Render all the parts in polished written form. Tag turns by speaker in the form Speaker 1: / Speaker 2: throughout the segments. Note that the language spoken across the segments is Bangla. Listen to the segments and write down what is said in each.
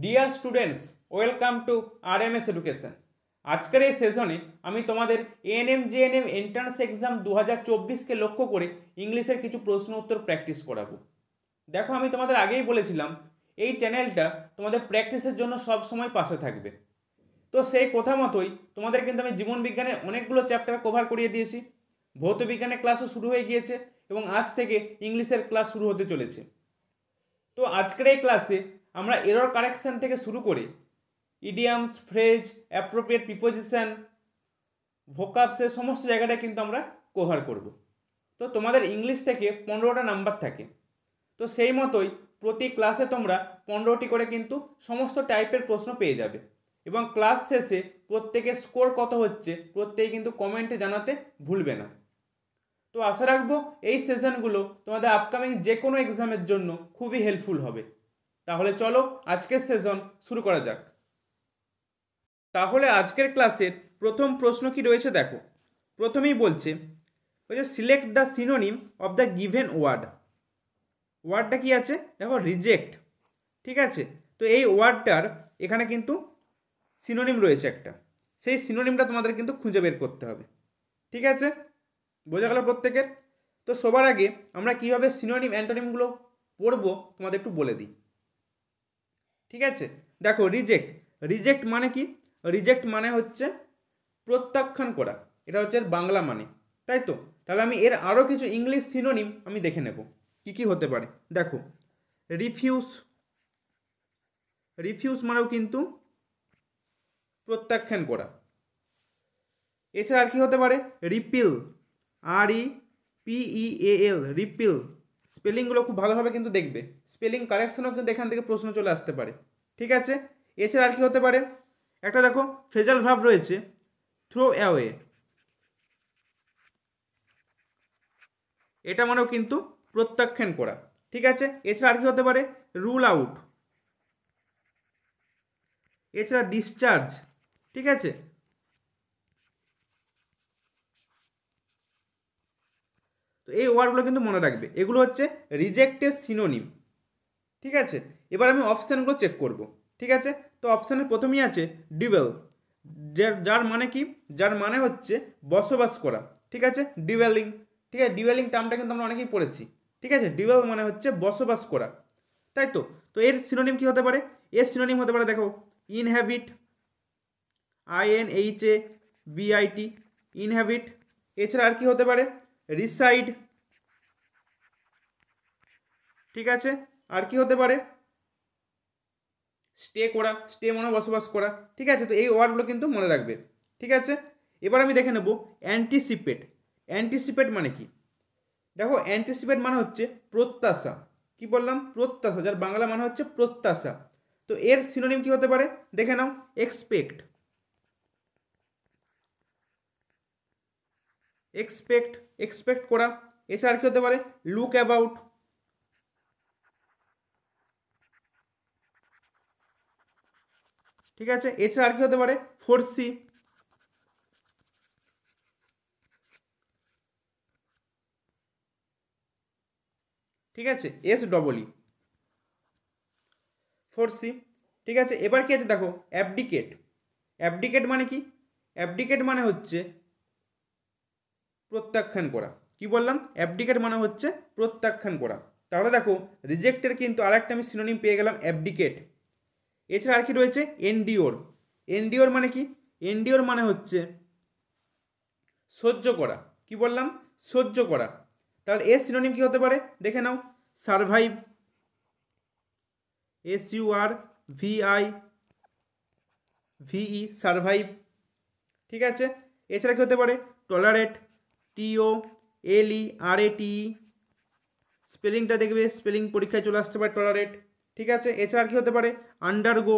Speaker 1: Dear students, welcome to RMS education. আজকের এই সেশনে আমি তোমাদের এএনএম জেএনএম এন্ট্রান্স এক্সাম 2024কে লক্ষ্য করে ইংলিশের কিছু প্রশ্ন উত্তর প্র্যাকটিস করাবো। দেখো, আমি তোমাদের আগেই বলেছিলাম এই চ্যানেলটা তোমাদের প্র্যাকটিসের জন্য সব সময় পাশে থাকবে। তো সেই কথা মতোই তোমাদের কিন্তু আমি জীবন বিজ্ঞানের অনেকগুলো চ্যাপ্টার কভার করিয়ে দিয়েছি। ভৌত বিজ্ঞানের ক্লাসও শুরু হয়ে গিয়েছে এবং আজ থেকে ইংলিশের ক্লাস শুরু হতে চলেছে। তো আজকের এই ক্লাসে আমরা এরর কারেকশন থেকে শুরু করে ইডিয়ামস, ফ্রেজ, অ্যাপ্রোপ্রিয়েট প্রিপোজিশন, ভোকাবসের সমস্ত জায়গাটা কিন্তু আমরা কভার করব। তো তোমাদের ইংলিশ থেকে 15টা নাম্বার থাকে, তো সেই মতোই প্রতি ক্লাসে তোমরা 15টি করে কিন্তু সমস্ত টাইপের প্রশ্ন পেয়ে যাবে এবং ক্লাস শেষে প্রত্যেকের স্কোর কত হচ্ছে প্রত্যেকে কিন্তু কমেন্টে জানাতে ভুলবে না। তো আশা রাখবো এই সেশনগুলো তোমাদের আপকামিং যে কোনো এক্সামের জন্য খুবই হেল্পফুল হবে। তাহলে চলো আজকের সেশন শুরু করা যাক। তাহলে আজকের ক্লাসের প্রথম প্রশ্ন কি রয়েছে দেখো। প্রথমেই বলছে select the synonym of the given word. ওয়ার্ডটা কি আছে দেখো, রিজেক্ট। ঠিক আছে, তো এই ওয়ার্ডটার এখানে কিন্তু সিনোনিম রয়েছে একটা, সেই সিনোনিমটা তোমাদের কিন্তু খুঁজে বের করতে হবে। ঠিক আছে, বোঝা গেল প্রত্যেকের? তো সবার আগে আমরা কীভাবে সিনোনিম অ্যান্টোনিমগুলো পড়বো তোমাদের একটু বলে দিই। ঠিক আছে, দেখো রিজেক্ট। রিজেক্ট মানে কি? রিজেক্ট মানে হচ্ছে প্রত্যাখ্যান করা, এটা হচ্ছে এর বাংলা মানে, তাই তো? তাহলে আমি এর আরও কিছু ইংলিশ সিনোনিম আমি দেখে নেব কি কি হতে পারে। দেখো, রিফিউজ। রিফিউজ মানেও কিন্তু প্রত্যাখ্যান করা। এছাড়া আর কি হতে পারে? Repeal, REPEAL, repeal. স্পেলিংগুলো খুব ভালোভাবে কিন্তু দেখবে, স্পেলিং কারেকশনও কিন্তু এখান থেকে প্রশ্ন চলে আসতে পারে। ঠিক আছে, এছাড়া আর কি হতে পারে? একটা দেখো ফ্রেজাল ভার্ব রয়েছে, থ্রো অ্যাওয়ে। এটা মানেও কিন্তু প্রত্যাখ্যান করা। ঠিক আছে, এছাড়া আর কি হতে পারে? Rule out. এছাড়া ডিসচার্জ। ঠিক আছে, তো এই ওয়ার্ডগুলো কিন্তু মনে রাখবে, এগুলো হচ্ছে রিজেক্টের সিনোনিম। ঠিক আছে, এবার আমি অপশানগুলো চেক করব। ঠিক আছে, তো অপশানের প্রথমেই আছে ডিওয়েল, যার মানে কি? যার মানে হচ্ছে বসবাস করা। ঠিক আছে, ডিওয়েলিং। ঠিক আছে, ডিওয়েলিং টার্মটা কিন্তু আমরা অনেকেই পড়েছি। ঠিক আছে, ডিওয়েল মানে হচ্ছে বসবাস করা, তাই তো? তো এর সিনোনিম কি হতে পারে? এর সিনোনিম হতে পারে দেখো ইনহ্যাবিট, INHABIT, ইনহ্যাবিট। এছাড়া আর কি হতে পারে? রিসাইড। ঠিক আছে, আর কি হতে পারে? স্টে করা, স্টে মানে বসবাস করা। ঠিক আছে, তো এই ওয়ার্ডগুলো কিন্তু মনে রাখবে। ঠিক আছে, এবার আমি দেখে নেব অ্যান্টিসিপেট। অ্যান্টিসিপেট মানে কি? দেখো, অ্যান্টিসিপেট মানে হচ্ছে প্রত্যাশা। কি বললাম? প্রত্যাশা, যার বাংলা মানে হচ্ছে প্রত্যাশা। তো এর সিনোনিম কি হতে পারে দেখে নাও, এক্সপেক্ট। এক্সপেক্ট, এক্সপেক্ট করা। এছাড়া আর কি হতে পারে? Look about. ঠিক আছে, এছাড়া আর কি হতে পারে? ফোরসি। ঠিক আছে, SEE, ফোরসি। ঠিক আছে, এবার কি আছে দেখো, অ্যাবডিকেট। অ্যাবডিকেট মানে কি? অ্যাবডিকেট মানে হচ্ছে প্রত্যাখ্যান করা। কি বললাম? অ্যাবডিকেট মানে হচ্ছে প্রত্যাখ্যান করা। তাহলে দেখো, রিজেক্টের কিন্তু আর একটা আমি সিনোনিম পেয়ে গেলাম, অ্যাবডিকেট। এছাড়া আর কি রয়েছে? এন্ডিওর। এন্ডিওর মানে কি? এন্ডিওর মানে হচ্ছে সহ্য করা। কি বললাম? সহ্য করা। তাহলে এর সিনোনিম কি হতে পারে দেখে নাও, সারভাইভ, SURVIVE, সারভাইভ। ঠিক আছে, এছাড়া কি হতে পারে? Tolerate, TOLERATE। স্পেলিংটা দেখবে, স্পেলিং পরীক্ষায় চলে আসতে পারে টলারেট। ঠিক আছে, এছাড়া কি হতে পারে? আন্ডারগো,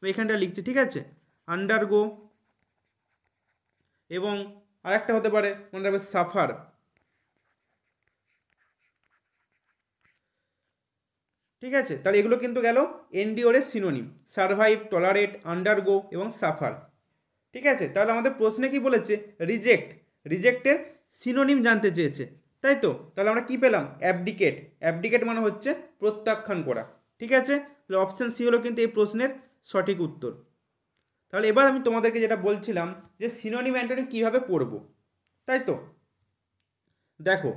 Speaker 1: এখানটা লিখছি। ঠিক আছে, আন্ডারগো। এবং আরেকটা হতে পারে মনে রাখবে, সাফার। ঠিক আছে, তাহলে এগুলো কিন্তু গেল এন্ডিওরের সিনোনিম, সারভাইভ, টলারেট, আন্ডারগো এবং সাফার। ঠিক আছে, তাহলে আমাদের প্রশ্নে কি বলেছে? রিজেক্ট। রিজেক্টের সিনোনিম জানতে চেয়েছে, তাই তো? তাহলে আমরা কি পেলাম? অ্যাবডিকেট। অ্যাবডিকেট মানে হচ্ছে প্রত্যাখ্যান করা। ঠিক আছে, তো তাহলে অপশান সি হলো কিন্তু এই প্রশ্নের সঠিক উত্তর। তাহলে এবার আমি তোমাদেরকে যেটা বলছিলাম যে সিনোনিম অ্যান্টোনিম কীভাবে পড়ব, তাই তো দেখো,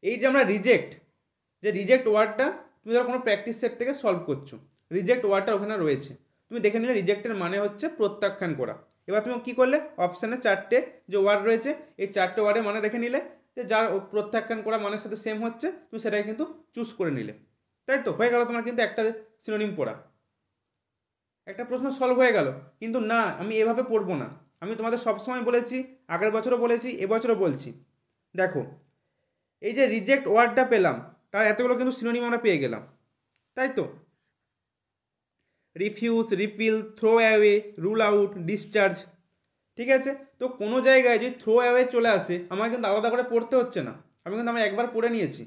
Speaker 1: এই যে আমরা রিজেক্ট ওয়ার্ডটা তুমি ধরো কোনো প্র্যাকটিস সেট থেকে সলভ করছো, রিজেক্ট ওয়ার্ডটা ওখানে রয়েছে, তুমি দেখে নিলে রিজেক্টের মানে হচ্ছে প্রত্যাখ্যান করা। এবার তুমি কী করলে, অপশানে 4টে যে ওয়ার্ড রয়েছে এই 4টে ওয়ার্ডের মানে দেখে নিলে, যে যার প্রত্যাখ্যান করা মানের সাথে সেম হচ্ছে তুমি সেটাই কিন্তু চুজ করে নিলে, তাই তো হয়ে গেল তোমার কিন্তু একটা সিনোনিম পড়া, একটা প্রশ্ন সলভ হয়ে গেল। কিন্তু না, আমি এভাবে পড়বো না, আমি তোমাদের সবসময় বলেছি, আগের বছরও বলেছি, এবছরও বলছি, দেখো এই যে রিজেক্ট ওয়ার্ডটা পেলাম তার এতগুলো কিন্তু সিনোনিম আমরা পেয়ে গেলাম, তাই তো refuse, repel, throw away, rule out, discharge, ঠিক আছে। তো কোনো জায়গায় যদি থ্রো অ্যাওয়ে চলে আসে আমার কিন্তু আলাদা করে পড়তে হচ্ছে না, আমি কিন্তু আমরা একবার পড়ে নিয়েছি।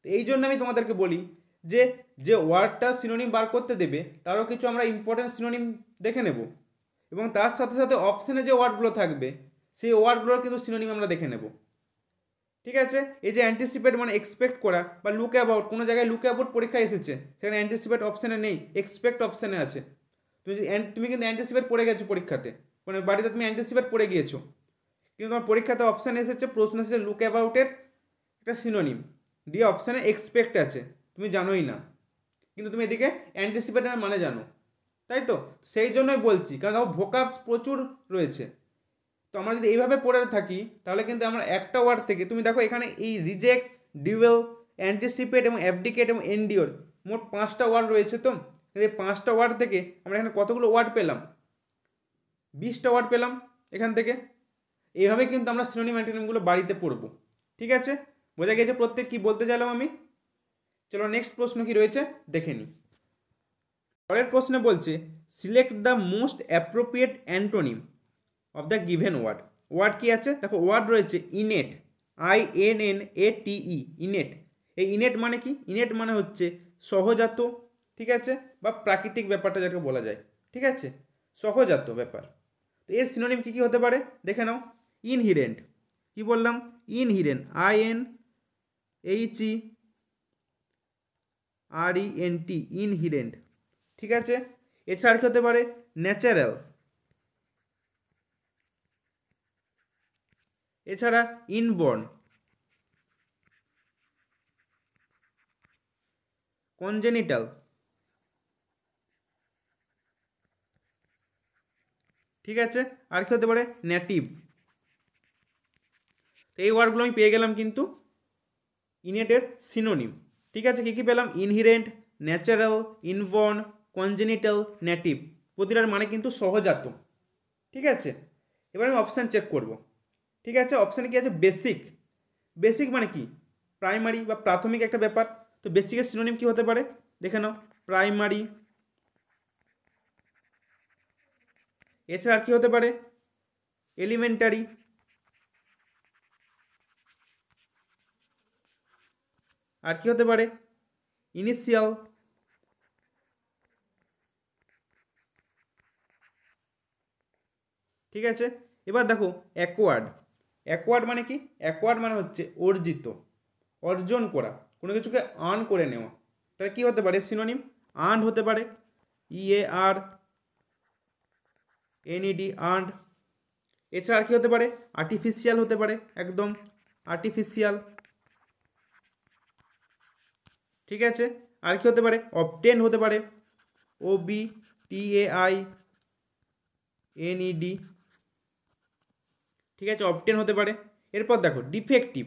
Speaker 1: তো এই জন্য আমি তোমাদেরকে বলি যে যে ওয়ার্ডটা সিনোনিম বার করতে দেবে তারও কিছু আমরা ইম্পর্টেন্ট সিনোনিম দেখে নেব, এবং তার সাথে সাথে অপশানে যে ওয়ার্ডগুলো থাকবে সেই ওয়ার্ডগুলোর কিন্তু সিনোনিম আমরা দেখে নেব, ঠিক আছে। এই যে অ্যান্টিসিপেট মানে এক্সপেক্ট করা, বা লুক অ্যাবাউট, কোনো জায়গায় লুক অ্যাবাউট পরীক্ষায় এসেছে সেখানে অ্যান্টিসিপেট অপশানে নেই, এক্সপেক্ট অপশানে আছে। তুমি কিন্তু অ্যান্টিসিপেট পড়ে গেছো পরীক্ষাতে, মানে বাড়িতে তুমি অ্যান্টিসিপেট পড়ে গিয়েছো, কিন্তু তোমার পরীক্ষাতে অপশানে এসেছে, প্রশ্ন এসেছে লুক অ্যাবাউটের একটা সিনোনিম দিয়ে অপশানে এক্সপেক্ট আছে, তুমি জানোই না, কিন্তু তুমি এদিকে অ্যান্টিসিপেটের মানে জানো, তাই তো সেই জন্যই বলছি, কারণ ভোকাবস প্রচুর রয়েছে। তো আমরা যদি এইভাবে পড়ে থাকি তাহলে কিন্তু আমরা একটা ওয়ার্ড থেকে, তুমি দেখো এখানে এই রিজেক্ট, ডিউয়েল, অ্যান্টিসিপেট এবং অ্যাবডিকেট এবং এন্ডিওর মোট 5টা ওয়ার্ড রয়েছে। তো এই 5টা ওয়ার্ড থেকে আমরা এখানে কতগুলো ওয়ার্ড পেলাম, 20টা ওয়ার্ড পেলাম এখান থেকে। এইভাবে কিন্তু আমরা সিনোনিম অ্যান্টোনিমগুলো বাড়িতে পড়বো, ঠিক আছে। বোঝা গেছে প্রত্যেক কি বলতে চাইলাম আমি। চলো নেক্সট প্রশ্ন কি রয়েছে দেখে নিই। পরের প্রশ্নে বলছে select the most appropriate antonym of the given word. Word কি আছে দেখো, ওয়ার্ড রয়েছে ইনেট, INNATE, ইনেট। এই ইনেট মানে কি, ইনেট মানে হচ্ছে সহজাত, ঠিক আছে, বা প্রাকৃতিক ব্যাপারটা যাকে বলা যায়, ঠিক আছে, সহজাত ব্যাপার। তো এর সিনোনিম কী কী হতে পারে দেখে নাও। ইনহিরেন্ট, কি বললাম, ইনহিরেন্ট, INHERENT, ইনহিরেন্ট, ঠিক আছে। এছাড়া কি হতে পারে, ন্যাচারাল, এছাড়া ইনবর্ন, কনজেনিটাল, ঠিক আছে। আর কি হতে পারে, নেটিভ। তো এই ওয়ার্ডগুলো আমি পেয়ে গেলাম কিন্তু ইনেটের সিনোনিম, ঠিক আছে। কী কী পেলাম, ইনহিরেন্ট, ন্যাচারাল, ইনবর্ন, কনজেনিটাল, নেটিভ, প্রতিটার মানে কিন্তু সহজাত, ঠিক আছে। এবার আমি অপশান চেক করব, ঠিক আছে। অপশানে কি আছে, বেসিক। বেসিক মানে কি, প্রাইমারি বা প্রাথমিক একটা ব্যাপার। তো বেসিকের সিনোনিম কি হতে পারে দেখে নাও, প্রাইমারি। এছাড়া আর কি হতে পারে, এলিমেন্টারি। আর কি হতে পারে, ইনিশিয়াল। ঠিক আছে। এবার দেখো অ্যাকোয়ার্ড। অ্যাকোয়ার্ড মানে কি, অ্যাকোয়ার্ড মানে হচ্ছে অর্জিত, অর্জন করা, কোনো কিছুকে আর্ন করে নেওয়া। তাহলে কী হতে পারে সিনোনিম, আর্ন হতে পারে, EARNED, আর্নড। এছাড়া আর কি হতে পারে, আর্টিফিশিয়াল হতে পারে, একদম আর্টিফিশিয়াল, ঠিক আছে। আর কি হতে পারে, অবটেন হতে পারে, OBTAINED, ঠিক আছে, অবটেন হতে পারে। এরপর দেখো ডিফেক্টিভ।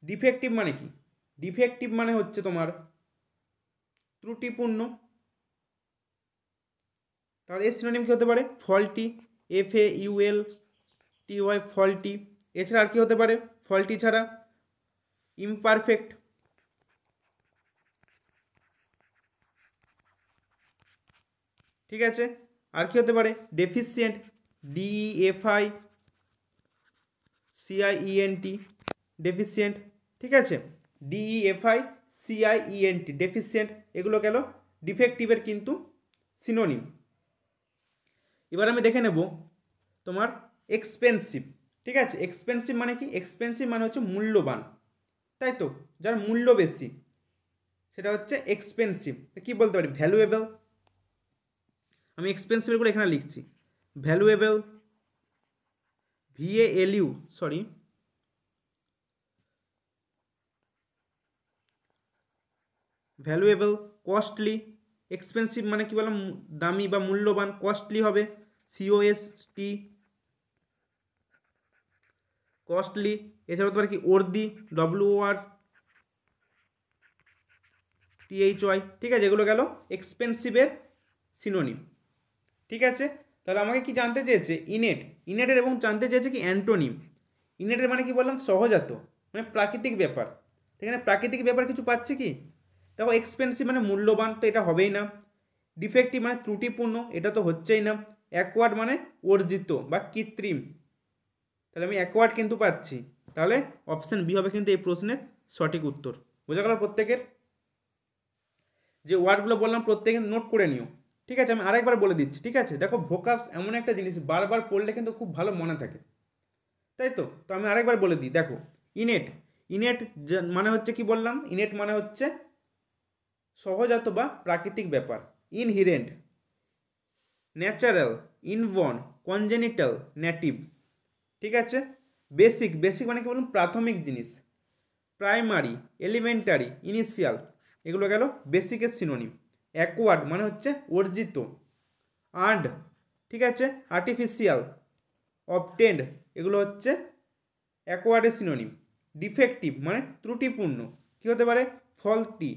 Speaker 1: ডিফেক্টিভ মানে কি, ডিফেক্টিভ মানে হচ্ছে তোমার ত্রুটিপূর্ণ। তাহলে এর সিনোনিম কি হতে পারে, ফল্টি, FAULTY, ফল্টি। এছাড়া আর কি হতে পারে, ফল্টি ছাড়া ইমপারফেক্ট, ঠিক আছে। আর কি হতে পারে, ডেফিসিয়েন্ট, DEFICIENT, ডেফিসিয়েন্ট, ঠিক আছে, DEFICIENT, ডেফিসিয়েন্ট। এগুলো গেল ডিফেক্টিভের কিন্তু সিনোনিম। এবার আমি দেখে নেব তোমার এক্সপেন্সিভ, ঠিক আছে। এক্সপেন্সিভ মানে কি, এক্সপেন্সিভ মানে হচ্ছে মূল্যবান, তাই তো, যার মূল্য বেশি সেটা হচ্ছে এক্সপেন্সিভ। কি বলতে পারি? ভ্যালুয়েবল। আমি এক্সপেন্সিভগুলো এখানে লিখছি, valuable, VALU, sorry, valuable, costly. Expensive মানে কি বললাম? দামি বা মূল্যবান। কস্টলি হবে COST, কস্টলি। এছাড়া তোমার কি ওর্দি, WORTHY, ঠিক আছে? এগুলো গেল এক্সপেন্সিভের সিনোনিম। ঠিক আছে, তাহলে আমাকে কি জানতে চেয়েছে? ইনেট। ইনেটের এবং জানতে চেয়েছে কি অ্যান্টোনিম। ইনেটের মানে কি বললাম? সহজাত, মানে প্রাকৃতিক ব্যাপার। এখানে প্রাকৃতিক ব্যাপার কিছু পাচ্ছে কি? দেখো, এক্সপেন্সিভ মানে মূল্যবান, তো এটা হবেই না। ডিফেক্টিভ মানে ত্রুটিপূর্ণ, এটা তো হচ্ছেই না। অ্যাকওয়ার্ড মানে অর্জিত বা কৃত্রিম, তাহলে আমি অ্যাকওয়ার্ড কিন্তু পাচ্ছি। তাহলে অপশান বি হবে কিন্তু এই প্রশ্নের সঠিক উত্তর। বোঝা গেল প্রত্যেকের? যে ওয়ার্ডগুলো বললাম প্রত্যেকে নোট করে নিও। ঠিক আছে, আমি আরেকবার বলে দিচ্ছি। ঠিক আছে, দেখো ভোকাবস এমন একটা জিনিস বারবার পড়লে কিন্তু খুব ভালো মনে থাকে, তাই তো? তো আমি আরেকবার বলে দিই, দেখো। ইনেট, ইনেট মানে হচ্ছে কি বললাম? ইনেট মানে হচ্ছে সহজাত বা প্রাকৃতিক ব্যাপার। ইনহিরেন্ট, ন্যাচারাল, ইনবর্ন, কনজেনিটাল, নেটিভ। ঠিক আছে। বেসিক, বেসিক মানে কি বললাম? প্রাথমিক জিনিস। প্রাইমারি, এলিমেন্টারি, ইনিশিয়াল, এগুলো গেল বেসিকের সিনোনিম। অ্যাকওয়ার্ড মানে হচ্ছে অর্জিত। আর্নড, ঠিক আছে, আর্টিফিশিয়াল, অবটেন্ড, এগুলো হচ্ছে অ্যাকওয়ার্ডের সিনোনিম। ডিফেক্টিভ মানে ত্রুটিপূর্ণ, কী হতে পারে? Faulty,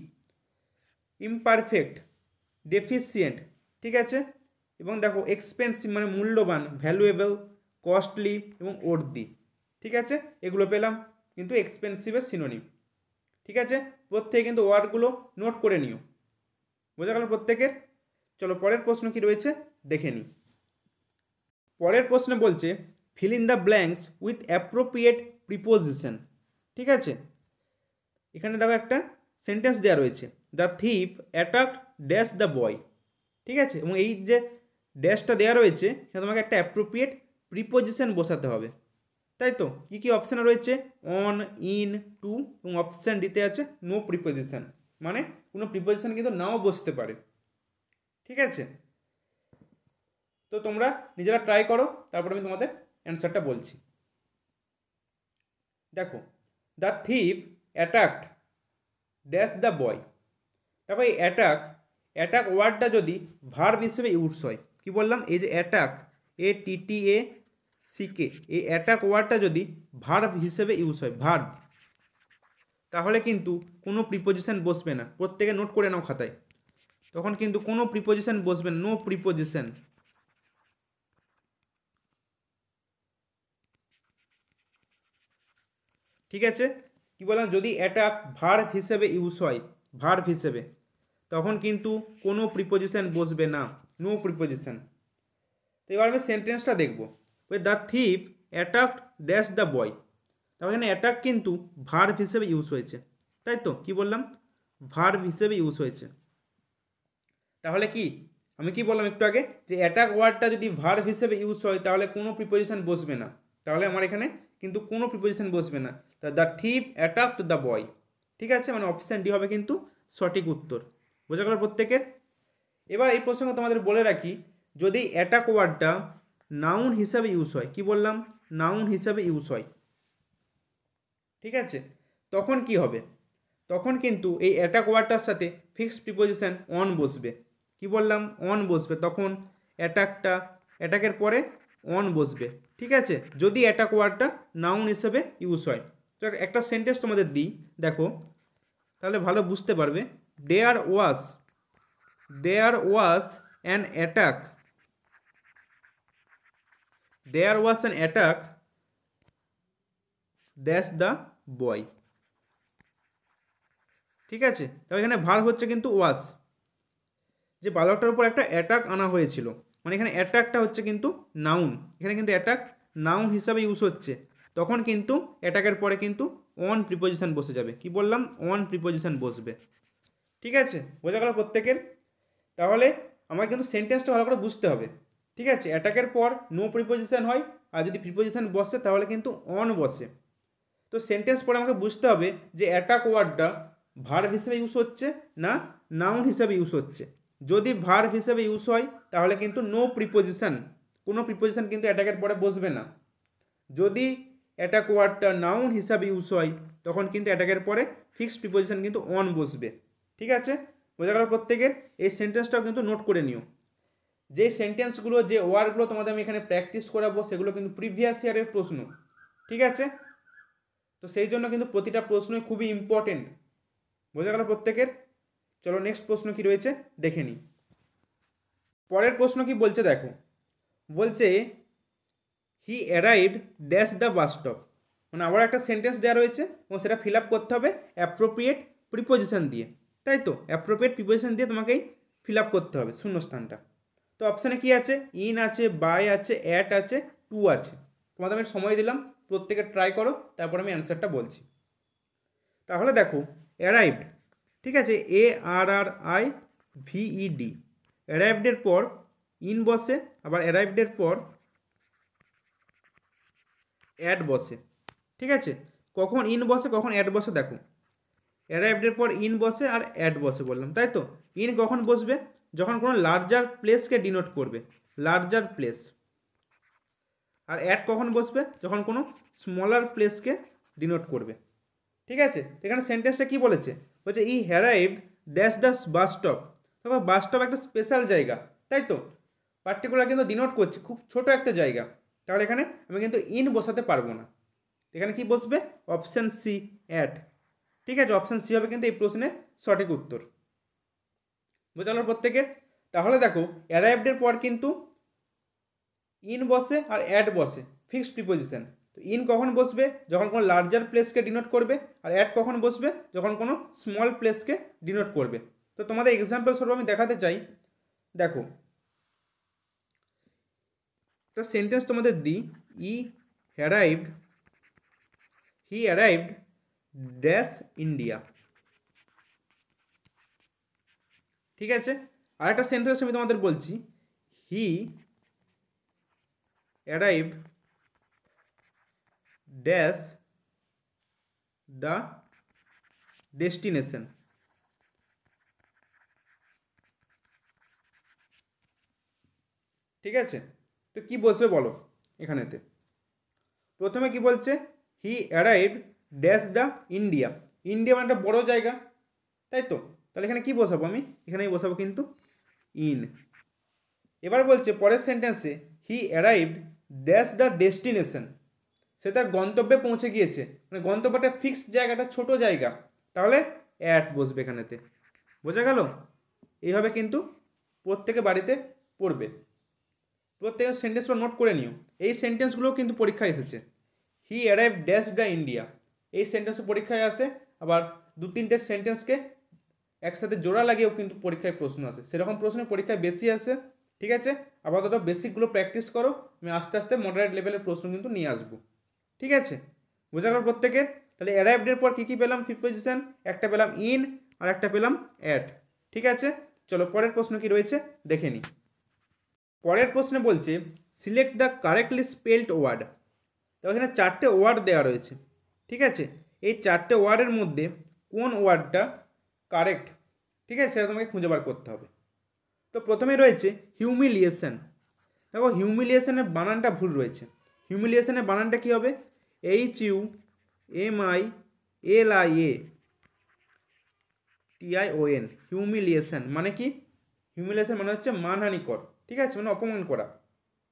Speaker 1: imperfect, deficient. ঠিক আছে, এবং দেখো এক্সপেন্সিভ মানে মূল্যবান, ভ্যালুয়েবল, কস্টলি এবং ওর্দি। ঠিক আছে, এগুলো পেলাম কিন্তু এক্সপেন্সিভের সিনোনিম। ঠিক আছে, প্রত্যেকে কিন্তু ওয়ার্ডগুলো নোট করে নিও। বোঝা গেল প্রত্যেকের? চলো পরের প্রশ্ন কি রয়েছে দেখে নিই। পরের প্রশ্নে বলছে fill in the blanks with appropriate preposition. ঠিক আছে, এখানে দেখো একটা সেন্টেন্স দেওয়া রয়েছে, the thief attacked dash the boy. ঠিক আছে, এবং এই যে ড্যাশটা দেওয়া রয়েছে সেটা তোমাকে একটা অ্যাপ্রোপ্রিয়েট প্রিপোজিশন বসাতে হবে, তাই তো? কী কী অপশান রয়েছে? অন, ইন, টু, এবং অপশান ডিতে আছে নো প্রিপোজিশন, মানে কোনো প্রিপোজিশন কিন্তু নাও বসতে পারে। ঠিক আছে, তো তোমরা নিজেরা ট্রাই করো, তারপর আমি তোমাদের অ্যান্সারটা বলছি। দেখো, the thief attacked dash the boy. তারপর এই অ্যাটাক, অ্যাটাক ওয়ার্ডটা যদি ভার্ব হিসেবে ইউজ হয়, কি বললাম? এই যে অ্যাটাক, ATTACK, এই অ্যাটাক ওয়ার্ডটা যদি ভার্ব হিসেবে ইউজ হয়, ভার্ব, তাহলে কিন্তু কোনো প্রিপোজিশন বসবে না। প্রত্যেকে নোট করে নাও খাতায়। তখন কিন্তু কোনো প্রিপোজিশন বসবে না, নো প্রিপোজিশন। ঠিক আছে, কি বললাম? যদি অ্যাটাক ভার্ব হিসেবে ইউজ হয়, ভার্ব হিসেবে, তখন কিন্তু কোনো প্রিপোজিশন বসবে না, নো প্রিপোজিশন। তো এবার আমি সেন্টেন্সটা দেখব। ওই the thief attacked dash the boy, তাহলে এখানে অ্যাটাক কিন্তু ভার্ব হিসেবে ইউজ হয়েছে, তাই তো? কি বললাম? ভার্ব হিসেবে ইউজ হয়েছে। তাহলে কি আমি কি বললাম একটু আগে, যে অ্যাটাক ওয়ার্ডটা যদি ভার্ব হিসেবে ইউজ হয় তাহলে কোনো প্রিপোজিশন বসবে না। তাহলে আমার এখানে কিন্তু কোনো প্রিপোজিশন বসবে না। তা the thief attacked the boy. ঠিক আছে, মানে অপশান ডি হবে কিন্তু সঠিক উত্তর। বোঝা গেল প্রত্যেকের? এবার এই প্রসঙ্গে তোমাদের বলে রাখি, যদি অ্যাটাক ওয়ার্ডটা নাউন হিসাবে ইউজ হয়, কি বললাম? নাউন হিসাবে ইউজ হয়, ঠিক আছে, তখন কি হবে? তখন কিন্তু এই অ্যাটাক ওয়ার্ডটার সাথে ফিক্সড প্রিপোজিশন অন বসবে। কি বললাম? অন বসবে। তখন অ্যাটাকের পরে অন বসবে। ঠিক আছে, যদি অ্যাটাক ওয়ার্ডটা নাউন হিসেবে ইউজ হয়। তো একটা সেন্টেন্স তোমাদের দিই, দেখো, তাহলে ভালো বুঝতে পারবে। There was an attack, there was an attack dash the boy. ঠিক আছে, তবে এখানে ভার্ব হচ্ছে কিন্তু ওয়াজ, যে বালকটার উপর একটা অ্যাটাক আনা হয়েছিল, মানে এখানে অ্যাটাকটা হচ্ছে কিন্তু নাউন। এখানে কিন্তু অ্যাটাক নাউন হিসাবে ইউজ হচ্ছে, তখন কিন্তু অ্যাটাকের পরে কিন্তু অন প্রিপোজিশন বসে যাবে। কি বললাম? অন প্রিপোজিশন বসবে। ঠিক আছে, বোঝা গেল প্রত্যেকের? তাহলে আমাকে কিন্তু সেন্টেন্সটা ভালো করে বুঝতে হবে। ঠিক আছে, অ্যাটাকের পর নো প্রিপোজিশন হয়, আর যদি প্রিপোজিশন বসে তাহলে কিন্তু অন বসে। তো সেন্টেন্স পরে আমাকে বুঝতে হবে যে অ্যাটাক ওয়ার্ডটা ভার্ব হিসেবে ইউজ হচ্ছে না নাউন হিসেবে ইউজ হচ্ছে। যদি ভার্ব হিসেবে ইউজ হয় তাহলে কিন্তু নো প্রিপোজিশন, কোনো প্রিপোজিশন কিন্তু অ্যাটাকের পরে বসবে না। যদি অ্যাটাক ওয়ার্ডটা নাউন হিসাবে ইউজ হয় তখন কিন্তু অ্যাটাকের পরে ফিক্সড প্রিপোজিশন কিন্তু অন বসবে। ঠিক আছে, বোঝা গেল প্রত্যেকের? এই সেন্টেন্সটাও কিন্তু নোট করে নিও। যে সেন্টেন্সগুলো, যে ওয়ার্ডগুলো তোমাদের আমি এখানে প্র্যাকটিস করাবো সেগুলো কিন্তু প্রিভিয়াস ইয়ারের প্রশ্ন। ঠিক আছে, তো সেই জন্য কিন্তু প্রতিটা প্রশ্নই খুবই ইম্পর্টেন্ট। বোঝা গেল প্রত্যেকের? চলো নেক্সট প্রশ্ন কি রয়েছে দেখে নিই। পরের প্রশ্ন কি বলছে দেখো, বলছে হি arrived dash the bus stop. মানে আবার একটা সেন্টেন্স দেওয়া রয়েছে এবং সেটা ফিল আপ করতে হবে অ্যাপ্রোপ্রিয়েট প্রিপোজিশন দিয়ে, তাই তো? অ্যাপ্রোপ্রিয়েট প্রিপোজিশন দিয়ে তোমাকেই ফিল আপ করতে হবে শূন্যস্থানটা। তো অপশানে কি আছে? ইন আছে, বাই আছে, অ্যাট আছে, টু আছে। তোমাদের আমি সময় দিলাম, প্রত্যেকে ট্রাই করো, তারপর আমি অ্যান্সারটা বলছি। তাহলে দেখো অ্যারাইভড, ঠিক আছে, ARRIVED, অ্যারাইভডের পর ইন বসে, আবার অ্যারাইভডের পর অ্যাড বসে। ঠিক আছে, কখন ইন বসে কখন অ্যাড বসে দেখো, অ্যারাইভডের পর ইন বসে আর অ্যাড বসে বললাম, তাই তো? ইন কখন বসবে? যখন কোনো লার্জার প্লেসকে ডিনোট করবে, লার্জার প্লেস। আর অ্যাড কখন বসবে? যখন কোনো স্মলার প্লেসকে ডিনোট করবে। ঠিক আছে, এখানে সেন্টেন্সটা কি বলেছে? বলছে he arrived dash the bus stop. দেখো বাস স্টপ একটা স্পেশাল জায়গা, তাই তো? পার্টিকুলার কিন্তু ডিনোট করছে খুব ছোট একটা জায়গা, তাহলে এখানে আমি কিন্তু ইন বসাতে পারবো না। এখানে কি বসবে? Option C, add. ঠিক আছে, অপশান সি হবে কিন্তু এই প্রশ্নের সঠিক উত্তর। বোঝা গেল প্রত্যেকের? তাহলে দেখো অ্যারাইভডের পর কিন্তু ইন বসে আর অ্যাড বসে, ফিক্সড প্রিপোজিশন। তো ইন কখন বসবে? যখন কোনো লার্জার প্লেসকে ডিনোট করবে। আর অ্যাড কখন বসবে? যখন কোনো স্মল প্লেসকে ডিনোট করবে। তো তোমাদের এক্সাম্পল স্বরূপ আমি দেখাতে চাই। দেখো একটা সেন্টেন্স তোমাদের দিই, হি অ্যারাইভড ড্যাশ ইন্ডিয়া। ঠিক আছে, আরেকটা সেন্টেন্স আমি তোমাদের বলছি, হি অ্যারাইভড ড্যাশ দ্য ডেস্টিনেশন। ঠিক আছে, তো কি বসবে বলো এখানেতে? প্রথমে কি বলছে? হি arrived dash the India. India মানে একটা বড় জায়গা, তাই তো? তাহলে এখানে কি বসাবো? আমি এখানেই বসাবো কিন্তু ইন। এবার বলছে পরের সেন্টেন্সে he arrived dash the destination. সে তার গন্তব্যে পৌঁছে গিয়েছে, মানে গন্তব্যটা ফিক্সড জায়গাটা ছোট জায়গা, তাহলে অ্যাট বসবে এখানেতে। বোঝা গেল? এইভাবে কিন্তু প্রত্যেকে বাড়িতে পড়বে। প্রত্যেকের সেন্টেন্সগুলো নোট করে নিও। এই সেন্টেন্সগুলোও কিন্তু পরীক্ষায় এসেছে। হি অ্যারাইভ ড্যাশ দ্য ইন্ডিয়া, এই সেন্টেন্সও পরীক্ষায় আসে। আবার দু তিনটে সেন্টেন্সকে একসাথে জোড়া লাগিয়েও কিন্তু পরীক্ষায় প্রশ্ন আসে। সেরকম প্রশ্ন পরীক্ষায় বেশি আসে। ঠিক আছে, আপাতত বেসিকগুলো প্র্যাকটিস করো, আমি আস্তে আস্তে মডারেট লেভেলের প্রশ্ন কিন্তু নিয়ে আসবো। ঠিক আছে, বোঝা গেল প্রত্যেকের? তাহলে অ্যারাইভডের পর কী কী পেলাম প্রিপোজিশন? একটা পেলাম ইন আর একটা পেলাম অ্যাট। ঠিক আছে, চলো পরের প্রশ্ন কি রয়েছে দেখে নিই। পরের প্রশ্নে বলছে select the correctly spelled word. তো এখানে চারটে ওয়ার্ড দেওয়া রয়েছে। ঠিক আছে, এই চারটে ওয়ার্ডের মধ্যে কোন ওয়ার্ডটা কারেক্ট, ঠিক আছে, সেটা তোমাকে খুঁজে বার করতে হবে। তো প্রথমে রয়েছে হিউমিলিয়েশন। দেখো হিউমিলিয়েশনের বানানটা ভুল রয়েছে। হিউমিলিয়েশনের বানানটা কী হবে? HUMILIATION, হিউমিলিয়েশন মানে কি? হিউমিলিয়েশন মানে হচ্ছে মানহানিকর। ঠিক আছে, মানে অপমান করা,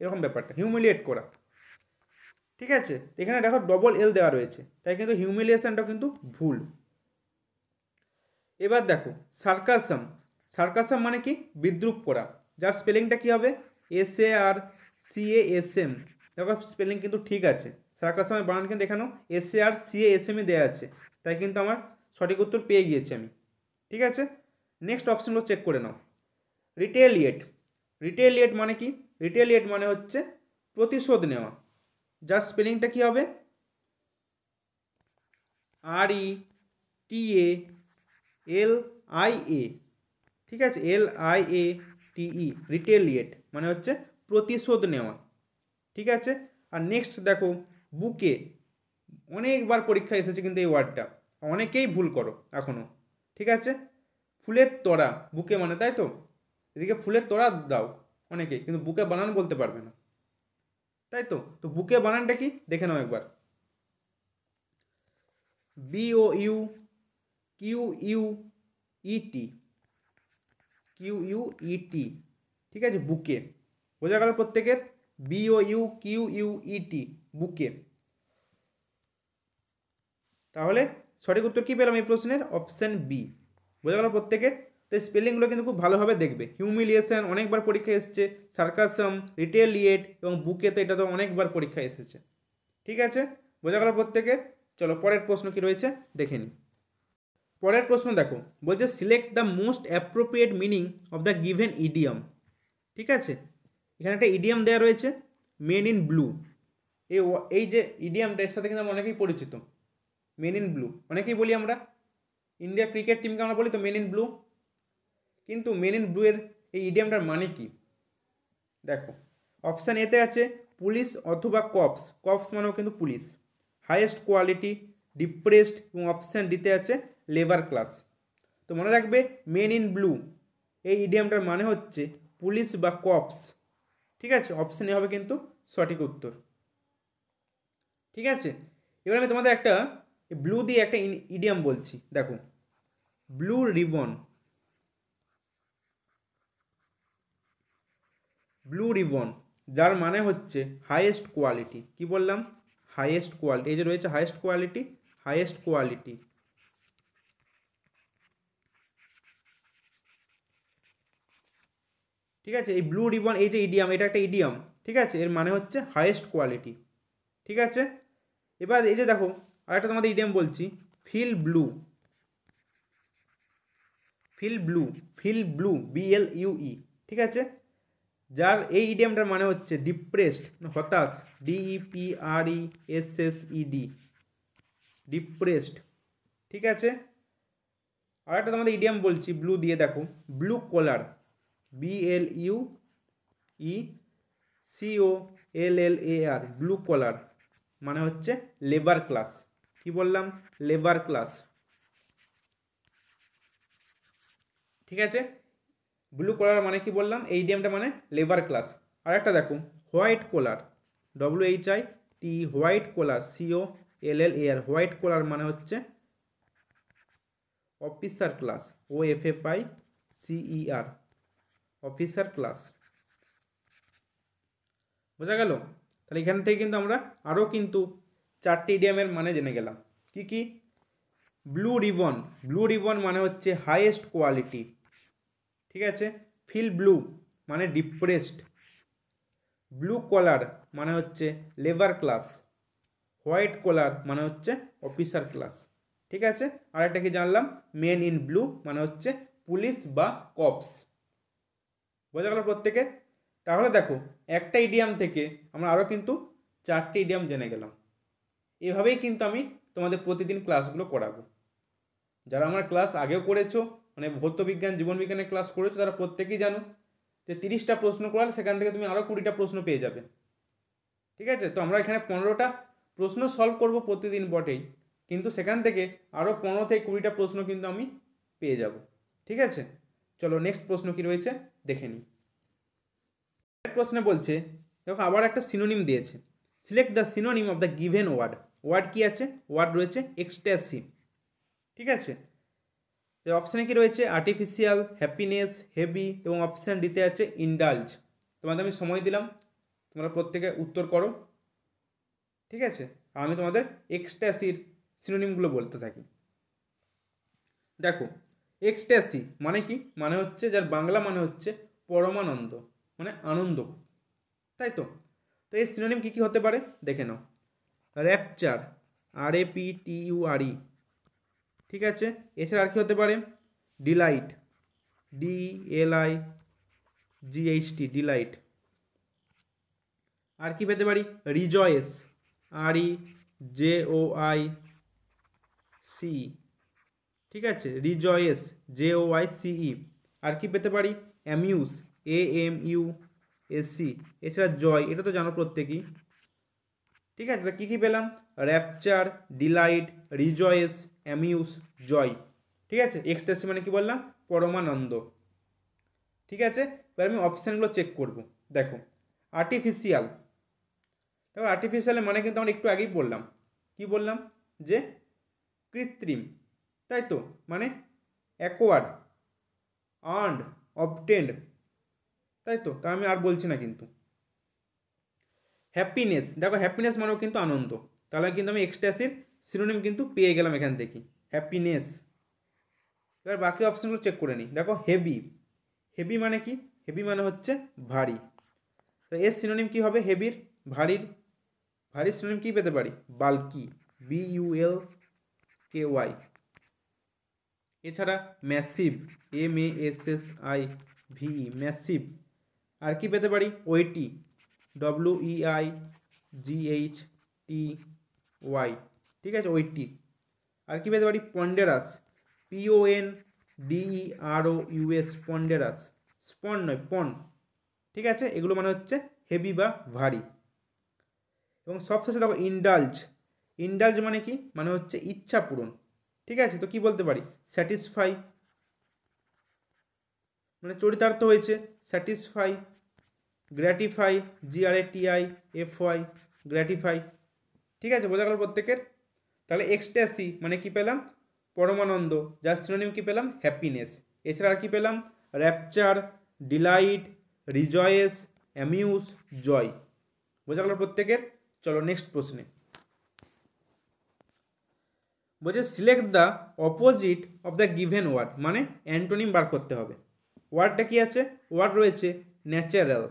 Speaker 1: এরকম ব্যাপারটা, হিউমিলিয়েট করা। ঠিক আছে, এখানে দেখো ডবল এল দেওয়া রয়েছে, তাই কিন্তু হিউমিলিয়েশনটা কিন্তু ভুল। এবার দেখো সার্কাসম। সার্কাসম মানে কি? বিদ্রুপ করা। যার স্পেলিংটা কী হবে? SARCASM। দেখো স্পেলিং কিন্তু ঠিক আছে। সার্কাসমের বানান কিন্তু এখানেও SARCASM দেওয়া আছে, তাই কিন্তু আমার সঠিক উত্তর পেয়ে গিয়েছি আমি। ঠিক আছে, নেক্সট অপশনগুলো চেক করে নাও। রিটেলিয়েট। রিটেলিয়েট মানে কি? রিটেলিয়েট মানে হচ্ছে প্রতিশোধ নেওয়া। যার স্পেলিংটা কী হবে? RETALIA। ঠিক আছে, LIATE, রিটেলিয়েট মানে হচ্ছে প্রতিশোধ নেওয়া। ঠিক আছে, আর নেক্সট দেখো বুকে। অনেকবার পরীক্ষা এসেছে কিন্তু এই ওয়ার্ডটা, অনেকেই ভুল করো এখনও। ঠিক আছে, ফুলের তোড়া বুকে মানে, তাই তো, এদিকে ফুলের তোড়া দাও অনেকে, কিন্তু বুকে বানান বলতে পারবে না, তাই তো। তো বুকে বানানটা কি দেখে নাও একবার। BOUQUET, QUET, ঠিক আছে, বুকে। বোঝা গেল প্রত্যেকের? BOUQUET, বুকে। তাহলে সঠিক উত্তর কী পেলাম এই প্রশ্নের? Option B. বোঝা গেল প্রত্যেকের? তো স্পেলিংগুলো কিন্তু খুব ভালোভাবে দেখবে। হিউমিলিয়েশন অনেকবার পরীক্ষায় এসেছে, সার্কাসম, রিটেলিয়েট এবং বুকে তো এটা তো অনেকবার পরীক্ষায় এসেছে। ঠিক আছে, বোঝা গেল প্রত্যেকের? চলো পরের প্রশ্ন কি রয়েছে দেখে নিই। পরের প্রশ্ন দেখো, বলছে select the most appropriate meaning of the given idiom. ঠিক আছে, এখানে একটা ইডিয়ম দেওয়া রয়েছে, মেন ইন ব্লু। এই যে ইডিয়মটা, এর সাথে কিন্তু আমরা অনেকেই পরিচিত। মেন ইন ব্লু অনেকেই বলি আমরা, ইন্ডিয়া ক্রিকেট টিমকে আমরা বলি তো মেন ইন ব্লু। কিন্তু মেন ইন ব্লু এর এই ইডিয়মটার মানে কি? দেখো, অপশান এতে আছে পুলিশ অথবা কপস, কপস মানেও কিন্তু পুলিশ, হাইয়েস্ট কোয়ালিটি, ডিপ্রেসড, এবং অপশান ডিতে আছে লেবার ক্লাস। তো মনে রাখবে মেন ইন ব্লু এই ইডিয়মটার মানে হচ্ছে পুলিশ বা কপস। ঠিক আছে, অপশান এ হবে কিন্তু সঠিক উত্তর। ঠিক আছে, এবার আমি তোমাদের একটা ব্লু দিয়ে একটা ইডিয়ম বলছি, দেখো, ব্লু রিবন। ব্লু রিবন যার মানে হচ্ছে হাইয়েস্ট কোয়ালিটি। কি বললাম? Highest quality. এই যে রয়েছে হাইয়েস্ট কোয়ালিটি, হাইয়েস্ট কোয়ালিটি। ঠিক আছে, এই ব্লু রিবন এই যে ইডিয়াম, এটা একটা ইডিয়াম। ঠিক আছে, এর মানে হচ্ছে হাইয়েস্ট কোয়ালিটি। ঠিক আছে, এবার এই যে দেখো আরেকটা তোমাদের ইডিয়াম বলছি, feel blue. Feel blue, feel blue, BLUE। ঠিক আছে, যার এই ইডিয়ামটার মানে হচ্ছে ডিপ্রেসড, হতাশ, DEPRESSED, ডিপ্রেসড। ঠিক আছে, আর একটা তোমাদের ইডিয়াম বলছি ব্লু দিয়ে, দেখো, blue collar, BLUECOLLAR, blue collar মানে হচ্ছে লেবার ক্লাস। কি বললাম? Labour class. ঠিক আছে, ব্লু কলার মানে কি বললাম? এই ইডিয়ামটা মানে লেবার ক্লাস। আর একটা দেখো white collar, WHIT, white collar, COLLAR, white collar মানে হচ্ছে officer class, OFFICER, officer class. বোঝা গেল? তাহলে এখান থেকে কিন্তু আমরা আরও কিন্তু 4টি ইডিয়ামের মানে জেনে গেলাম। কি কি? ব্লু রিবন, ব্লু রিবন মানে হচ্ছে হাইয়েস্ট কোয়ালিটি। ঠিক আছে, ফিল ব্লু মানে ডিপ্রেসড, ব্লু কলার মানে হচ্ছে লেবার ক্লাস, হোয়াইট কলার মানে হচ্ছে অফিসার ক্লাস। ঠিক আছে, আর একটা কি জানলাম? মেন ইন ব্লু মানে হচ্ছে পুলিশ বা কপস। বোঝা গেল প্রত্যেকে? তাহলে দেখো একটা ইডিয়াম থেকে আমরা আরও কিন্তু 4টি ইডিয়াম জেনে গেলাম। এভাবেই কিন্তু আমি তোমাদের প্রতিদিন ক্লাসগুলো করাবো। যারা আমার ক্লাস আগেও করেছো, মানে ভৌত বিজ্ঞান, জীবন বিজ্ঞানের ক্লাস করেছো, তারা প্রত্যেকেই জানো যে 30টা প্রশ্ন করালে সেখান থেকে তুমি আরও 20টা প্রশ্ন পেয়ে যাবে। ঠিক আছে, তো আমরা এখানে 15টা প্রশ্ন সলভ করব প্রতিদিন বটেই, কিন্তু সেখান থেকে আরও 15 থেকে 20টা প্রশ্ন কিন্তু আমি পেয়ে যাব। ঠিক আছে, চলো নেক্সট প্রশ্ন কি রয়েছে দেখে নিই। প্রশ্নে বলছে, দেখো আবার একটা সিনোনিম দিয়েছে, select the synonym of the given word. Word কি আছে? ওয়ার্ড রয়েছে এক্সট্যাসি। ঠিক আছে, অপশানে কি রয়েছে? আর্টিফিশিয়াল, হ্যাপিনেস, হেভি, এবং অপশান ডিতে আছে ইন্ডালজ। তোমাদের আমি সময় দিলাম, তোমরা প্রত্যেকে উত্তর করো। ঠিক আছে, আর আমি তোমাদের এক্সট্যাসির সিনোনিমগুলো বলতে থাকি। দেখো, এক্সট্যাসি মানে কি? মানে হচ্ছে, যার বাংলা মানে হচ্ছে পরমানন্দ, মানে আনন্দ, তাই তো। তো এই সিনোনিম কী কী হতে পারে দেখে নাও। Rupture, RAPTURE। ঠিক আছে, এছাড়া আর কি হতে পারে? Deloitte, DLIGHT, Deloitte. আর কি পেতে পারি? Rejoice, REJOICE। ঠিক আছে, রিজয়েস, JOYCE। আর কি পেতে পারি? Amuse, AMUSE। এছাড়া জয়, এটা তো জানো প্রত্যেকেই। ঠিক আছে, তা কী কী পেলাম? র্যাপচার, ডিলাইট, রিজয়েস, অ্যামিউজ, জয়। ঠিক আছে, এক্সট্যাসি মানে কি বললাম, পরমানন্দ। ঠিক আছে, এবার আমি অপশানগুলো চেক করব। দেখো আর্টিফিশিয়াল, দেখো আর্টিফিশিয়ালের মানে কিন্তু আমরা একটু আগেই বললাম, কি বললাম, যে কৃত্রিম, তাই তো, মানে অ্যাকোয়ার্ড, আর্নড, অবটেন্ড, তাই তো, তা আমি আর বলছি না কিন্তু। হ্যাপিনেস, দেখো হ্যাপিনেস মানেও কিন্তু আনন্দ, তাহলে কিন্তু আমি এক্সট্যাসির সিনোনিম কিন্তু পেয়ে গেলাম এখান থেকে, হ্যাপিনেস। এবার বাকি অপশানগুলো চেক করে নিই। দেখো হেভি, হেভি মানে কি, হেভি মানে হচ্ছে ভারী, তো এর সিনোনিম কি হবে হেভির, ভারীর, ভারীর সিনোনিম কি পেতে পারি, বাল্কি, BULKY। এছাড়া ম্যাসিভ, MASSIVE, ম্যাসিভ। আর কি পেতে পারি, ওয়েটি, WEIGHTY, ঠিক আছে, ওয়েটি। আর কি পেতে পারি, পন্ডেরাস, PONDEROUS, পন্ডেরাস, স্পন নয় পন, ঠিক আছে, এগুলো মানে হচ্ছে হেভি বা ভারী। এবং সবশেষে দেখো ইন্ডালজ, ইন্ডালজ মানে কি, মানে হচ্ছে ইচ্ছা পূরণ, ঠিক আছে, তো কি বলতে পারি, স্যাটিসফাই, মানে চরিতার্থ হয়েছে, স্যাটিসফাই, গ্র্যাটিফাই, GRATIFY, গ্র্যাটিফাই, ঠিক আছে, বোঝা গেল প্রত্যেকের। তাহলে এক্সট্যাসি মানে কি পেলাম, পরমানন্দ, যার সিনোনিম কি পেলাম, হ্যাপিনেস। এছাড়া আর কি পেলাম, rapture, delight, rejoice, amuse, joy. বোঝা গেল প্রত্যেকের। চলো নেক্সট প্রশ্নে। বলছে select the opposite of the given word, মানে অ্যান্টোনিম বার করতে হবে। ওয়ার্ডটা কি আছে, ওয়ার্ড রয়েছে ন্যাচারাল,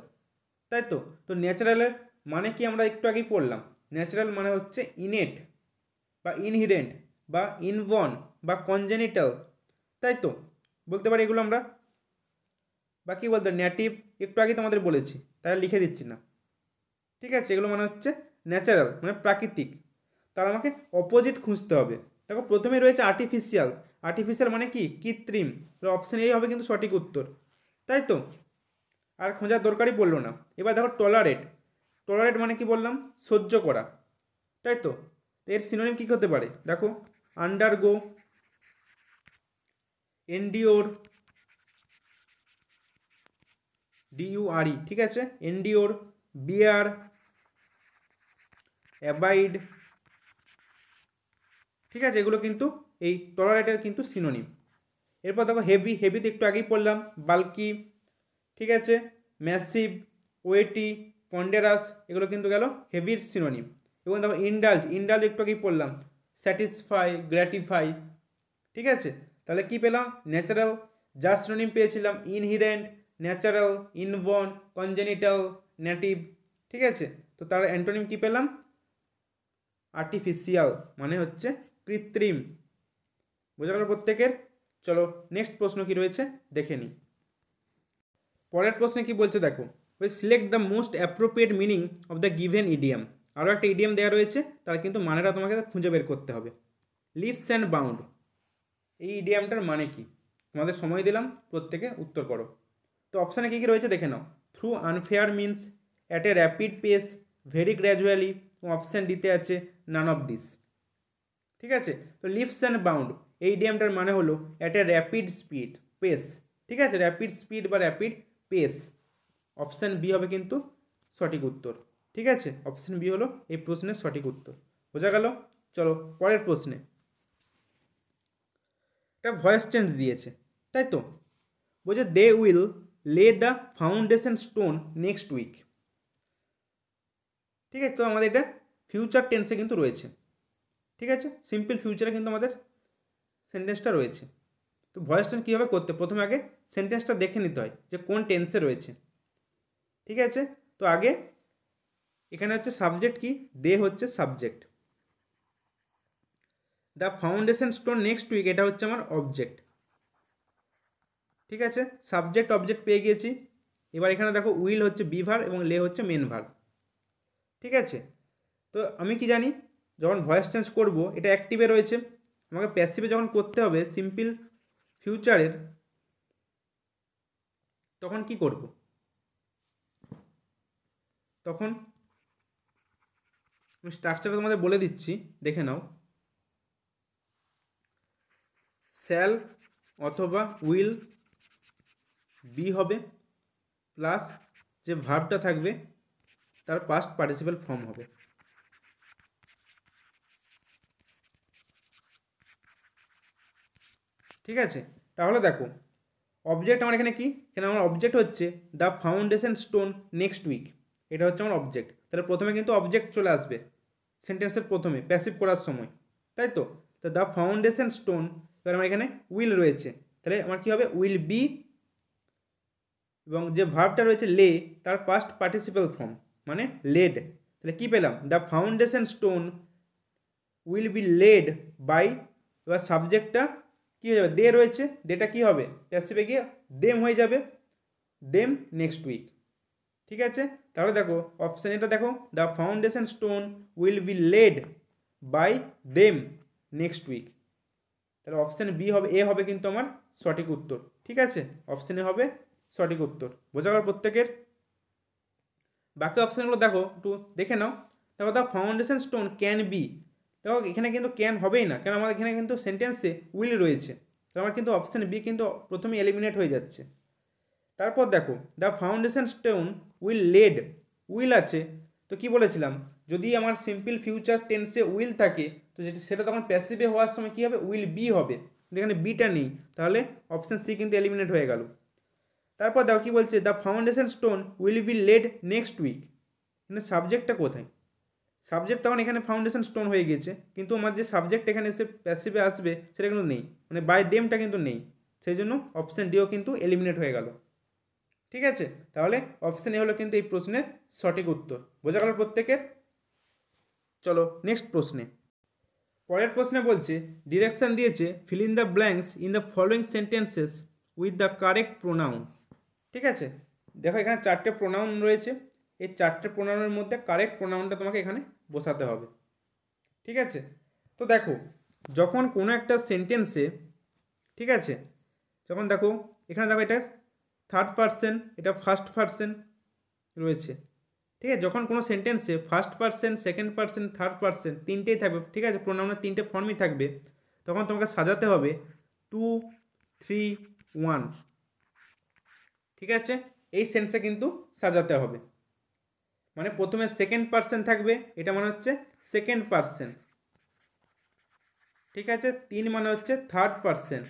Speaker 1: তাই তো, তো ন্যাচারালের মানে কি আমরা একটু আগেই পড়লাম, ন্যাচারাল মানে হচ্ছে ইনেট বা ইনহিরেন্ট বা ইনবর্ন বা কনজেনিটাল, তাই তো, বলতে পারি এগুলো আমরা। বা কি বলতে নেটিভ, একটু আগে তোমাদের বলেছি, তাই লিখে দিচ্ছি না, ঠিক আছে, এগুলো মানে হচ্ছে ন্যাচারাল মানে প্রাকৃতিক, তার আমাকে অপোজিট খুঁজতে হবে। দেখো প্রথমেই রয়েছে আর্টিফিশিয়াল, আর্টিফিশিয়াল মানে কি, কৃত্রিম, অপশান এই হবে কিন্তু সঠিক উত্তর, তাই তো, আর খোঁজার দরকারই পড়লো না। এবার দেখো টলারেট, টলারেট মানে কি বললাম, সহ্য করা, তাই তো, এর সিনোনিম কী হতে পারে, দেখো আন্ডারগো, এন্ডিওর, DURE, ঠিক আছে, এন্ডিওর, বিয়ার, অ্যাবাইড, ঠিক আছে, এগুলো কিন্তু এই টলারেটের কিন্তু সিনোনিম। এরপর দেখো হেভি, হেভিতে একটু আগেই পড়লাম, বাল্কি, ঠিক আছে, ম্যাসিভ, ওয়েটি, পন্ডেরাস, এগুলো কিন্তু গেল হেভির সিনোনিম। এবং দেখো ইন্ডালজ, ইন্ডালজ একটু আগেই পড়লাম, স্যাটিসফাই, গ্র্যাটিফাই, ঠিক আছে, তাহলে কি পেলাম, ন্যাচারাল, যার সিনোনিম পেয়েছিলাম ইনহিরেন্ট, ন্যাচারাল, ইনবর্ন, কনজেনিটাল, নেটিভ, ঠিক আছে, তো তার অ্যান্টোনিম কি পেলাম, আর্টিফিশিয়াল মানে হচ্ছে কৃত্রিম। বোঝা গেল প্রত্যেকের। চলো নেক্সট প্রশ্ন কি রয়েছে দেখে নিই। পরের প্রশ্নে কি বলছে দেখো, ওই select the most appropriate meaning of the given idiom. আরও একটা ইডিয়াম দেওয়া রয়েছে, তার কিন্তু মানেটা তোমাকে খুঁজে বের করতে হবে। লিভস অ্যান্ড বাউন্ড, এই ইডিয়ামটার মানে কি, তোমাদের সময় দিলাম, প্রত্যেকে উত্তর করো। তো অপশানে কী কী রয়েছে দেখে নাও, through unfair means, at a rapid pace, very gradually, option দিতে আছে নান অফ দিস, ঠিক আছে, তো লিভস অ্যান্ড বাউন্ড এই ইডিয়ামটার মানে হলো at a rapid speed, pace, ঠিক আছে, র্যাপিড স্পিড বা র্যাপিড পেস, অপশান বি হবে কিন্তু সঠিক উত্তর, ঠিক আছে, অপশান বি হলো এই প্রশ্নের সঠিক উত্তর। বোঝা গেল। চলো পরের প্রশ্নে। একটা ভয়েস চেঞ্জ দিয়েছে, তাই তো, বলছে they will lay the foundation stone next week, ঠিক আছে, তো আমাদের এটা ফিউচার টেন্সে কিন্তু রয়েছে, ঠিক আছে, সিম্পল ফিউচারে কিন্তু আমাদের সেন্টেন্সটা রয়েছে। তো ভয়েস চেঞ্জ কীভাবে করতে, প্রথমে আগে সেন্টেন্সটা দেখে নিতে হয় যে কোন টেন্সে রয়েছে, ঠিক আছে, তো আগে এখানে হচ্ছে সাবজেক্ট কি, দে হচ্ছে subject, the foundation stone next week এটা হচ্ছে আমার অবজেক্ট, ঠিক আছে, সাবজেক্ট অবজেক্ট পেয়ে গিয়েছি। এবার এখানে দেখো উইল হচ্ছে বি ভার্ব এবং লে হচ্ছে মেন ভার্ব, ঠিক আছে, তো আমি কি জানি যখন ভয়েস চেঞ্জ করব এটা অ্যাক্টিভে রয়েছে, আমাকে প্যাসিভে যখন করতে হবে সিম্পল ফিউচারের, তখন কি করব, তখন আমি স্ট্রাকচারটা তোমাদের বলে দিচ্ছি, দেখে নাও। শ্যাল অথবা উইল বি হবে, প্লাস যে ভার্বটা থাকবে তার পাস্ট পার্টিসিপাল ফর্ম হবে। ঠিক আছে, তাহলে দেখো অবজেক্ট আমার এখানে কি, এখানে আমার অবজেক্ট হচ্ছে the foundation stone next week, এটা হচ্ছে আমার অবজেক্ট। তাহলে প্রথমে কিন্তু অবজেক্ট চলে আসবে সেন্টেন্সের প্রথমে প্যাসিভ করার সময়, তাই তো। তো দ্য ফাউন্ডেশন স্টোন, এবার আমার এখানে উইল রয়েছে, তাহলে আমার কী হবে উইল বি, এবং যে ভার্বটা রয়েছে লে তার পাস্ট পার্টিসিপাল ফর্ম মানে লেড। তাহলে কী পেলাম, the foundation stone will be laid by, এবার সাবজেক্টটা কী হয়ে যাবে, দে রয়েছে, দেটা কী হবে প্যাসিভে গিয়ে দেম হয়ে যাবে, দেম নেক্সট উইক। ঠিক আছে, তাহলে দেখো অপশান এটা দেখো, the foundation stone will be laid by them next week. তাহলে অপশান বি হবে, এ হবে কিন্তু আমার সঠিক উত্তর। ঠিক আছে, অপশান এ হবে সঠিক উত্তর। বোঝা গেল প্রত্যেকের? বাকি অপশানগুলো দেখো একটু দেখে নাও। দেখো the foundation stone can be, দেখো এখানে কিন্তু ক্যান হবেই না, কারণ আমাদের এখানে কিন্তু সেন্টেন্সে উইল রয়েছে, তো আমার কিন্তু অপশান বি কিন্তু প্রথমে এলিমিনেট হয়ে যাচ্ছে। তারপর দেখো the foundation stone will laid, will আছে, তো কি বলেছিলাম যদি আমার সিম্পল ফিউচার টেন্সে উইল থাকে তো সেটা তখন প্যাসিভে হওয়ার সময় কী হবে উইল বি হবে, এখানে বিটা নেই, তাহলে অপশান সি কিন্তু এলিমিনেট হয়ে গেল। তারপর দেখো কী বলছে, the foundation stone will be laid next week, এখানে সাবজেক্টটা কোথায়, সাবজেক্ট তখন এখানে ফাউন্ডেশন স্টোন হয়ে গেছে, কিন্তু আমার যে সাবজেক্ট এখানে এসে প্যাসিভে আসবে সেটা কিন্তু নেই, মানে বাই দেমটা কিন্তু নেই, সেই জন্য অপশান ডিও কিন্তু এলিমিনেট হয়ে গেল। ঠিক আছে, তাহলে অপশান এ হলো কিন্তু এই প্রশ্নের সঠিক উত্তর। বোঝা গেল প্রত্যেকের? চলো নেক্সট প্রশ্নে। পরের প্রশ্নে বলছে ডিরেকশন দিয়েছে fill in the blanks in the following sentences with the correct pronoun. ঠিক আছে, দেখো এখানে 4টে প্রোনাউন রয়েছে, এই 4টে প্রোনাউনের মধ্যে কারেক্ট প্রোনাউনটা তোমাকে এখানে বসাতে হবে। ঠিক আছে, তো দেখো যখন কোনো একটা সেন্টেন্সে, ঠিক আছে, যখন দেখো এখানে দেখো এটা থার্ড পারসন, এটা ফার্স্ট পারসন রয়েছে। ঠিক আছে, যখন কোনো সেন্টেন্সে first person, second person, third person তিনটেই থাকবে, ঠিক আছে, প্রোনাউনের 3টে ফর্মই থাকবে, তখন তোমাকে সাজাতে হবে 2, 3, 1। ঠিক আছে, এই সেন্সে কিন্তু সাজাতে হবে, মানে প্রথমে সেকেন্ড পারসন থাকবে, এটা মানে হচ্ছে সেকেন্ড পারসন। ঠিক আছে, 3 মানে হচ্ছে থার্ড পারসন,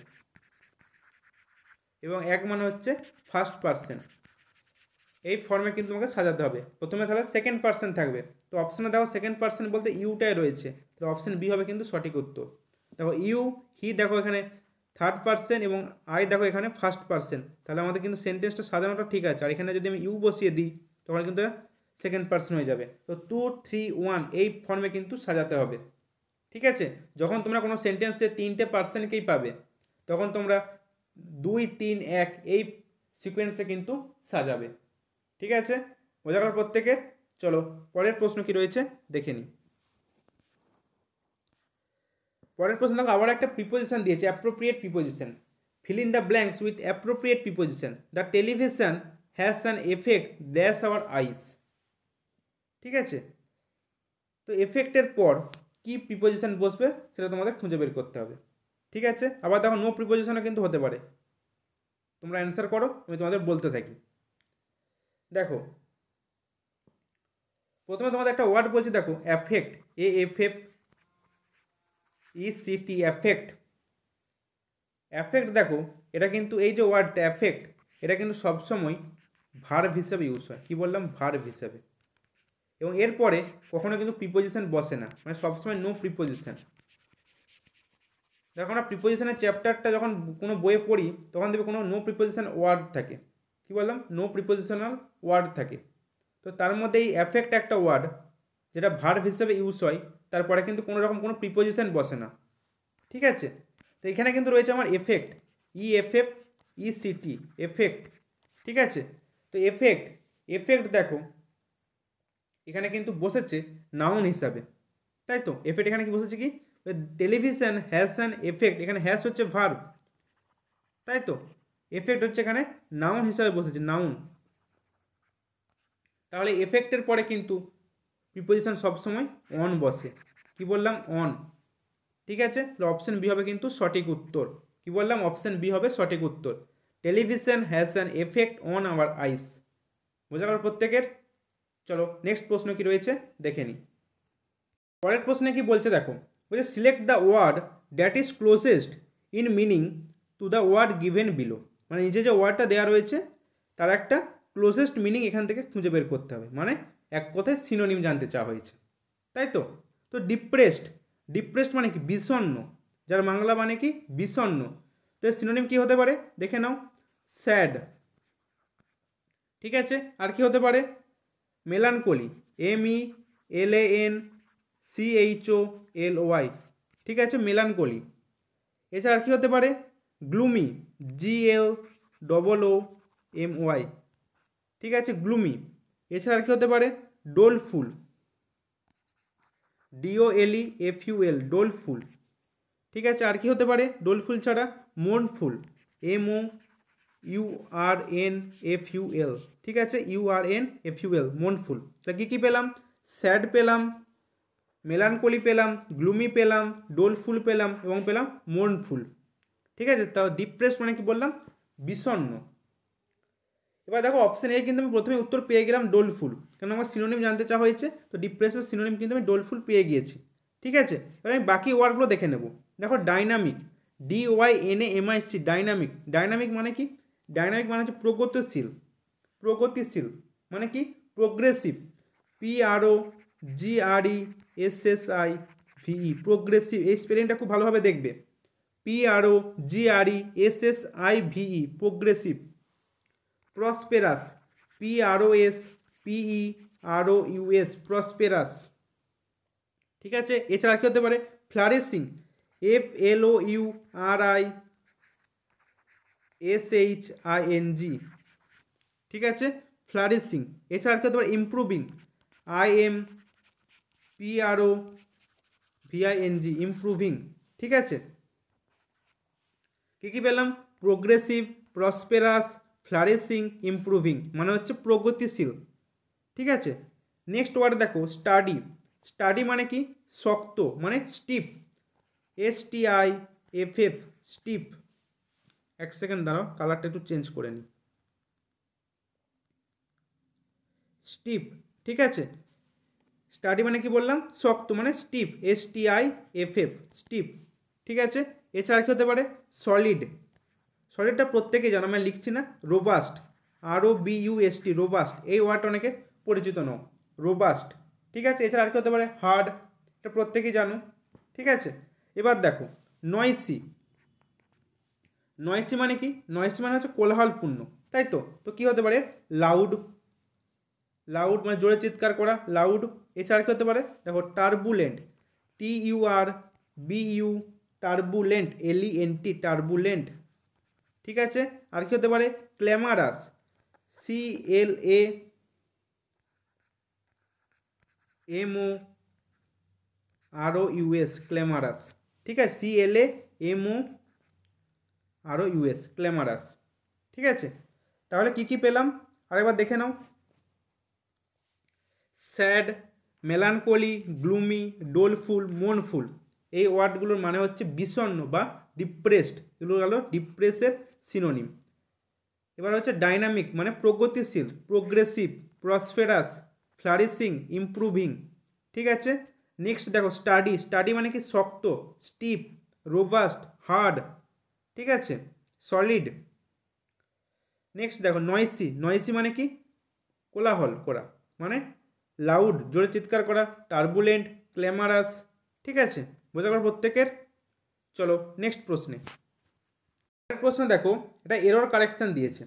Speaker 1: এবং 1 মানে হচ্ছে ফার্স্ট পারসন। এই ফর্মে কিন্তু তোমাকে সাজাতে হবে। প্রথমে তাহলে সেকেন্ড পারসন থাকবে, তো অপশানে দেখো সেকেন্ড পারসন বলতে ইউটাই রয়েছে, তো অপশান বি হবে কিন্তু সঠিক উত্তর। দেখো ইউ, হি দেখো এখানে থার্ড পারসন, এবং আই দেখো এখানে ফার্স্ট পারসন, তাহলে আমাদের কিন্তু সেন্টেন্সটা সাজানোটা ঠিক আছে। আর এখানে যদি আমি ইউ বসিয়ে দিই তখন কিন্তু সেকেন্ড পারসন হয়ে যাবে। তো 2, 3, 1 এই ফর্মে কিন্তু সাজাতে হবে। ঠিক আছে, যখন তোমরা কোনো সেন্টেন্সে 3টে পারসনকেই পাবে তখন তোমরা 2, 3, 1 এই সিকোয়েন্সে কিন্তু সাজাবে। ঠিক আছে, বোঝা গেল প্রত্যেকের? চলো পরের প্রশ্ন কি রয়েছে দেখে নিই। পরের প্রশ্ন দেখো আবার একটা প্রিপোজিশন দিয়েছে, appropriate preposition. Fill in the blanks with appropriate preposition. The television has an effect দ্যাশ আওয়ার আইস। ঠিক আছে, তো এফেক্টের পর কি প্রিপোজিশন বসবে সেটা তোমাদের খুঁজে বের করতে হবে। ঠিক আছে, আবার দেখো নো প্রিপোজিশনও কিন্তু হতে পারে। তোমরা অ্যান্সার করো, আমি তোমাদের বলতে থাকি। দেখো প্রথমে তোমাদের একটা ওয়ার্ড বলছি, দেখো অ্যাফেক্ট, AFFECT, অ্যাফেক্ট। অ্যাফেক্ট দেখো এটা কিন্তু এই যে ওয়ার্ডটা অ্যাফেক্ট, এটা কিন্তু সবসময় ভার্ব হিসেবে ইউজ হয়। কি বললাম? ভার্ব হিসেবে। এবং এরপরে কখনো কিন্তু প্রিপোজিশন বসে না, মানে সবসময় নো প্রিপোজিশন। যখন আমরা প্রিপোজিশনের চ্যাপ্টারটা যখন কোনো বইয়ে পড়ি তখন দেখবে কোনো নো প্রিপোজিশন ওয়ার্ড থাকে। কি বললাম? নো প্রিপোজিশনাল ওয়ার্ড থাকে। তো তার মধ্যে এই অ্যাফেক্ট একটা ওয়ার্ড যেটা ভার্ব হিসেবে ইউজ হয়, তারপরে কিন্তু কোনো রকম কোনো প্রিপোজিশন বসে না। ঠিক আছে, তো এখানে কিন্তু রয়েছে আমার এফেক্ট, EFFECT, এফেক্ট। ঠিক আছে, তো এফেক্ট দেখো এখানে কিন্তু বসেছে নাউন হিসাবে, তাই তো। এফেক্ট এখানে কি বসেছে, কি টেলিভিশন হ্যাজ অ্যান এফেক্ট, এখানে হ্যাজ হচ্ছে ভার্ব, তাই তো। এফেক্ট হচ্ছে এখানে নাউন হিসাবে বসেছে, নাউন। তাহলে এফেক্টের পরে কিন্তু প্রিপোজিশন সবসময় অন বসে। কি বললাম? অন। ঠিক আছে, অপশন বি হবে কিন্তু সঠিক উত্তর। কি বললাম, অপশন বি হবে সঠিক উত্তর। Television has an effect on our eyes. বোঝা গেল প্রত্যেকের? চলো নেক্সট প্রশ্ন কি রয়েছে দেখে নিই। পরের প্রশ্নে কি বলছে দেখো, বলছে select the word that is closest in meaning to the word given below. মানে নিচে যে ওয়ার্ডটা দেওয়া রয়েছে তার একটা ক্লোজেস্ট মিনিং এখান থেকে খুঁজে বের করতে হবে, মানে এক কথায় সিনোনিম জানতে চাওয়া হয়েছে, তাই তো? তো ডিপ্রেসড, ডিপ্রেসড মানে কি? বিষণ্ণ, যার বাংলা মানে কি? বিষণ্ণ। তো এর সিনোনিম কি হতে পারে দেখে নাও, স্যাড। ঠিক আছে, আর কি হতে পারে? Melancholy, MELANCHOLY। ঠিক আছে, মেলানকোলি। এছাড়া আর কি হতে পারে? Gloomy, GLOOMY। ঠিক আছে, গ্লুমি। এছাড়া আর কি হতে পারে? ডোলফুল, DOLEFUL, ডোলফুল। ঠিক আছে, আর কি হতে পারে ডোলফুল ছাড়া? মোর্নফুল, MOURNFUL। ঠিক আছে, URNFUL, মোর্নফুল। তাহলে কী পেলাম? স্যাড পেলাম, মেলানকোলি পেলাম, গ্লুমি পেলাম, ডোলফুল পেলাম এবং পেলাম মোর্নফুল। ঠিক আছে, তাও ডিপ্রেসড মানে কি বললাম? বিষণ্ণ। এবার দেখো অপশন এ কিন্তু আমি প্রথমে উত্তর পেয়ে গেলাম ডোলফুল, কারণ আমার সিনোনিম জানতে চাওয়া হয়েছে, তো ডিপ্রেসের সিনোনিম কিন্তু আমি ডোলফুল পেয়ে গিয়েছি। ঠিক আছে, এবার আমি বাকি ওয়ার্ডগুলো দেখে নেব। দেখো ডাইনামিক, DYNAMIC, ডাইনামিক। ডাইনামিক মানে কি? ডাইনামিক মানে হচ্ছে প্রগতিশীল, প্রগতিশীল মানে কি? Progressive, PROGRESSIVE, progressive. এই স্পেলিংটা খুব ভালোভাবে দেখবে, PROGRESSIVE, প্রোগ্রেসিভ। প্রসপেরাস, PROSPEROUS, প্রসপেরাস। ঠিক আছে, এছাড়া কি হতে পারে? Flourishing, FLOURISHING। ঠিক আছে, ফ্লারিশিং। এছাড়া কি হতে পারে? Improving, IMPROVING, improving. ঠিক আছে, কী কী পেলাম? প্রোগ্রেসিভ, প্রসপেরাস, ফ্লারিশিং, ইমপ্রুভিং, মানে হচ্ছে প্রগতিশীল। ঠিক আছে, নেক্সট ওয়ার্ড দেখো স্টাডি। স্টাডি মানে কি? শক্ত, মানে স্টিফ, STIFF, স্টিফ। এক সেকেন্ড দাঁড়াও, কালারটা একটু চেঞ্জ করে নিই। স্টিফ। ঠিক আছে, স্টাডি মানে কি বললাম? শক্ত, মানে স্টিফ, STIFF, স্টিফ। ঠিক আছে, এছাড়া কি হতে পারে? সলিড। সলিডটা প্রত্যেকেই জানো, আমি লিখছি না। Robust, ROBUST, robust. এই ওয়ার্ডটা অনেকে পরিচিত নও, রোবাস্ট। ঠিক আছে, এছাড়া আর কি হতে পারে? হার্ড, এটা প্রত্যেকেই জানো। ঠিক আছে, এবার দেখো নয়েসি। নয়েসি মানে কি? নয়েসি মানে হচ্ছে কোলাহলপূর্ণ, তাই তো? তো কী হতে পারে? লাউড, লাউড মানে জোরে চিৎকার করা, লাউড। এছাড়া কি হতে পারে? দেখো turbulent, TURBU, turbulent, LENT, turbulent. ঠিক আছে, আর কি হতে পারে? ক্ল্যামারাস, CLAMOROUS, ক্ল্যামারাস। ঠিক আছে, CLAMOROUS, ক্ল্যামারাস। ঠিক আছে, তাহলে কি কি পেলাম আরেকবার দেখে নাও। Sad, melancholy, gloomy, ডোলফুল, মোর্নফুল। এই ওয়ার্ডগুলোর মানে হচ্ছে বিষণ্ণ বা ডিপ্রেসড, এগুলো গেল ডিপ্রেসের সিনোনিম। এবার হচ্ছে ডাইনামিক মানে প্রগতিশীল, প্রোগ্রেসিভ, প্রসপেরাস, ফ্লারিশিং, ইমপ্রুভিং। ঠিক আছে, নেক্সট দেখো স্টাডি। স্টাডি মানে কি? শক্ত, স্টিফ, রোবাস্ট, হার্ড। ঠিক আছে, সলিড। নেক্সট দেখো নয়েসি। নয়েসি মানে কি? কোলাহল করা, মানে লাউড, জোরে চিৎকার করা। টার্বুলেন্ট, ক্ল্যামারাস। ঠিক আছে, বোঝা গেল প্রত্যেকের? চলো নেক্সট প্রশ্নে। প্রশ্ন দেখো, এটা এরর কারেকশন দিয়েছে।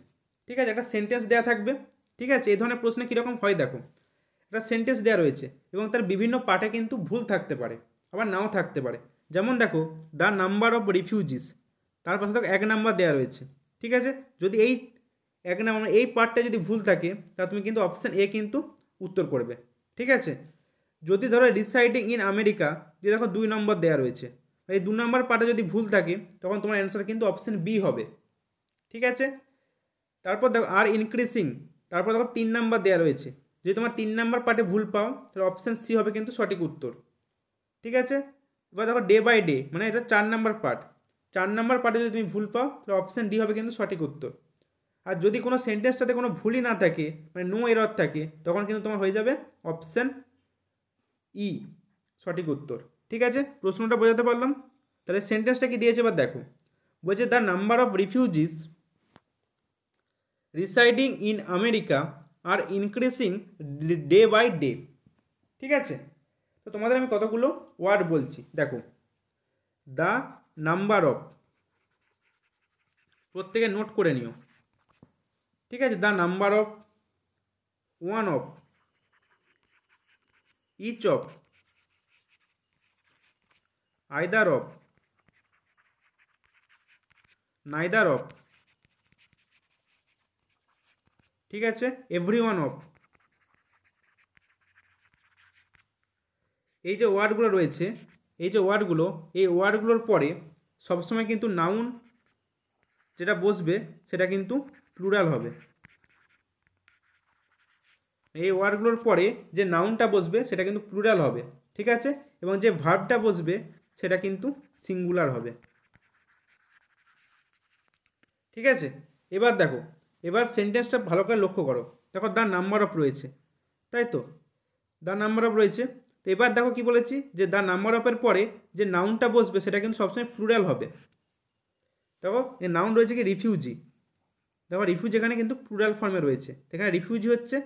Speaker 1: ঠিক আছে, একটা সেন্টেন্স দেওয়া থাকবে। ঠিক আছে, এই ধরনের প্রশ্নে কীরকম হয় দেখো, একটা সেন্টেন্স দেওয়া রয়েছে এবং তার বিভিন্ন পার্টে কিন্তু ভুল থাকতে পারে, আবার নাও থাকতে পারে। যেমন দেখো দ্য নাম্বার অফ রিফিউজিস, তার পাশে দেখো 1 নাম্বার দেওয়া রয়েছে। ঠিক আছে, যদি এই 1 নাম্বার এই পার্টটা যদি ভুল থাকে তাহলে তুমি কিন্তু অপশান এ কিন্তু উত্তর করবে। ঠিক আছে, যদি ধরো রিসাইডিং ইন আমেরিকা, যে দেখো 2 নম্বর দেওয়া রয়েছে, এই 2 নম্বর পার্টে যদি ভুল থাকে তখন তোমার অ্যান্সার কিন্তু অপশান বি হবে। ঠিক আছে, তারপর দেখো আর ইনক্রিজিং, তারপর দেখো 3 নাম্বার দেওয়া রয়েছে, যদি তোমার 3 নাম্বার পার্টে ভুল পাও তাহলে অপশান সি হবে কিন্তু সঠিক উত্তর। ঠিক আছে, এবার দেখো ডে বাই ডে, মানে এটা 4 নাম্বার পার্ট, 4 নাম্বার পার্টে যদি তুমি ভুল পাও তাহলে অপশান ডি হবে কিন্তু সঠিক উত্তর। আর যদি কোনো সেন্টেন্সটাতে কোনো ভুলই না থাকে, মানে নো এরর থাকে, তখন কিন্তু তোমার হয়ে যাবে অপশান ই সঠিক উত্তর। ঠিক আছে, প্রশ্নটা বোঝাতে পারলাম? তাহলে সেন্টেন্সটা কি দিয়েছে এবার দেখো, বলছে the number of refugees residing in America are increasing day by day. ঠিক আছে, তো তোমাদের আমি কতগুলো ওয়ার্ড বলছি, দেখো দ্য নাম্বার অফ, প্রত্যেকে নোট করে নিও। ঠিক আছে, the number of, one of, each of, either of, neither of, ঠিক আছে, এভরি ওয়ান অফ। এই যে ওয়ার্ডগুলো রয়েছে, এই যে ওয়ার্ডগুলো, এই ওয়ার্ডগুলোর পরে সবসময় কিন্তু নাউন যেটা বসবে সেটা কিন্তু প্লুরাল হবে। এই ওয়ার্ডগুলোর পরে যে নাউনটা বসবে সেটা কিন্তু প্লুরাল হবে। ঠিক আছে, এবং যে ভার্বটা বসবে সেটা কিন্তু সিঙ্গুলার হবে। ঠিক আছে, এবার দেখো, এবার সেন্টেন্সটা ভালো করে লক্ষ্য করো। দেখো দ্য নাম্বার অফ রয়েছে, তাই তো, দ্য নাম্বার অফ রয়েছে। তো এবার দেখো কি বলেছি, যে দ্য নাম্বার অফের পরে যে নাউনটা বসবে সেটা কিন্তু সবসময় প্লুরাল হবে। দেখো এই নাউন রয়েছে কি রিফিউজি, দেখো রিফিউজি এখানে কিন্তু প্লুরাল ফর্মে রয়েছে, এখানে রিফিউজি হচ্ছে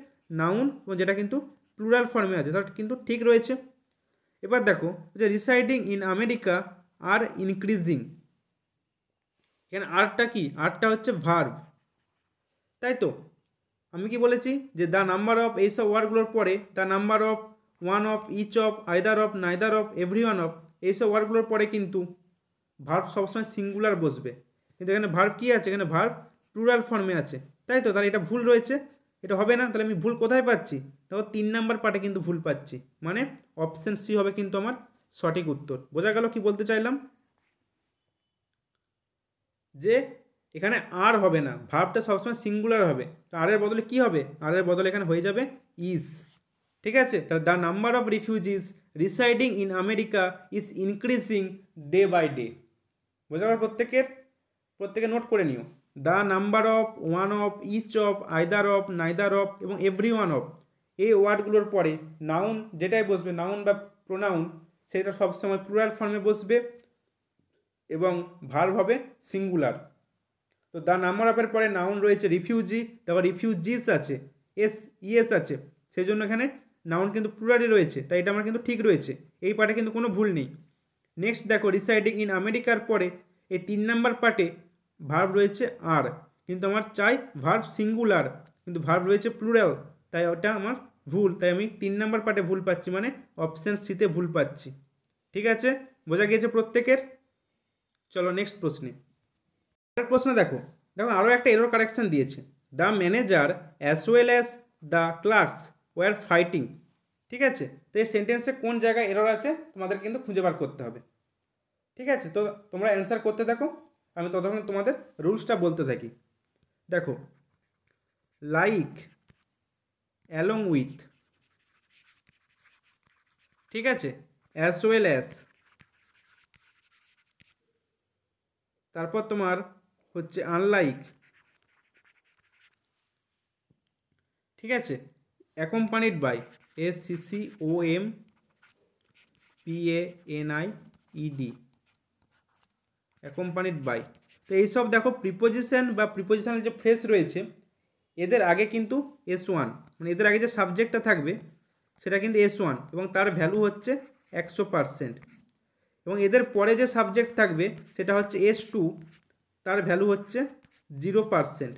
Speaker 1: নাউন এবং যেটা কিন্তু প্লুরাল ফর্মে আছে, তাহলে কিন্তু ঠিক রয়েছে। এবার দেখো যে residing in America are increasing, এখানে আরটা কি, আরটা হচ্ছে ভার্ব, তাই তো। আমি কি বলেছি যে দ্য নাম্বার অফ, এইসব ওয়ার্ডগুলোর পরে the number of, one of, each of, either of, neither of, every one of, এইসব ওয়ার্ডগুলোর পরে কিন্তু ভার্ব সবসময় সিঙ্গুলার বসবে, কিন্তু এখানে ভার্ব কি আছে, এখানে ভার্ব প্লুরাল ফর্মে আছে, তাই তো। তাহলে এটা ভুল রয়েছে, এটা হবে না। তাহলে আমি ভুল কোথায় পাচ্ছি, দেখো 3 নাম্বার পার্টে কিন্তু ভুল পাচ্ছি, মানে অপশান সি হবে কিন্তু আমার সঠিক উত্তর। বোঝা গেল কি বলতে চাইলাম, যে এখানে আর হবে না, ভার্বটা সবসময় সিঙ্গুলার হবে, তো আর এর বদলে কি হবে, আর এর বদলে এখানে হয়ে যাবে ইজ। ঠিক আছে, তাহলে the number of refugees residing in America is increasing day by day. বোঝা গেল প্রত্যেকে নোট করে নিও। The number of, one of, each of, either of, neither of এবং এভরি ওয়ান অফ, এই ওয়ার্ডগুলোর পরে নাউন যেটাই বসবে, নাউন বা প্রোনাউন, সেটা সবসময় প্লুরাল ফর্মে বসবে এবং ভার্ব হবে সিঙ্গুলার। তো দ্য নাম্বার অফের পরে নাউন রয়েছে রিফিউজি, তারপর রিফিউজিস আছে, ইএস আছে, সেই জন্য এখানে নাউন কিন্তু প্লুরালি রয়েছে, তাই এটা আমার কিন্তু ঠিক রয়েছে, এই পার্টে কিন্তু কোনো ভুল নেই। নেক্সট দেখো রিসাইডিং ইন আমেরিকার পরে এই 3 নাম্বার পার্টে ভার্ব রয়েছে আর, কিন্তু আমার চাই ভার্ব সিঙ্গুলার, কিন্তু ভার্ব রয়েছে প্লুরাল, তাই ওটা আমার ভুল, তাই আমি 3 নাম্বার পার্টে ভুল পাচ্ছি, মানে অপশান সিতে ভুল পাচ্ছি। ঠিক আছে, বোঝা গিয়েছে প্রত্যেকের? চলো নেক্সট প্রশ্নে। প্রশ্ন দেখো, আরও একটা এরর কারেকশন দিয়েছে, the manager as well as the clerks were fighting. ঠিক আছে, তো এই সেন্টেন্সে কোন জায়গায় এরর আছে তোমাদের কিন্তু খুঁজে বার করতে হবে। ঠিক আছে, তো তোমরা অ্যান্সার করতে থাকো, আমি ততক্ষণ তোমাদের রুলসটা বলতে থাকি। দেখো লাইক, অ্যালং উইথ, ঠিক আছে, অ্যাজ ওয়েল অ্যাজ, তারপর তোমার হচ্ছে আনলাইক, ঠিক আছে, accompanied by, SCOMPANIED, accompanied by. তো এইসব দেখো প্রিপোজিশন বা প্রিপোজিশনাল যে ফ্রেজ রয়েছে, এদের আগে কিন্তু S1, মানে এদের আগে যে সাবজেক্টটা থাকবে সেটা কিন্তু S1 এবং তার ভ্যালু হচ্ছে 100%, এবং এদের পরে যে সাবজেক্ট থাকবে সেটা হচ্ছে S2, তার ভ্যালু হচ্ছে 0%।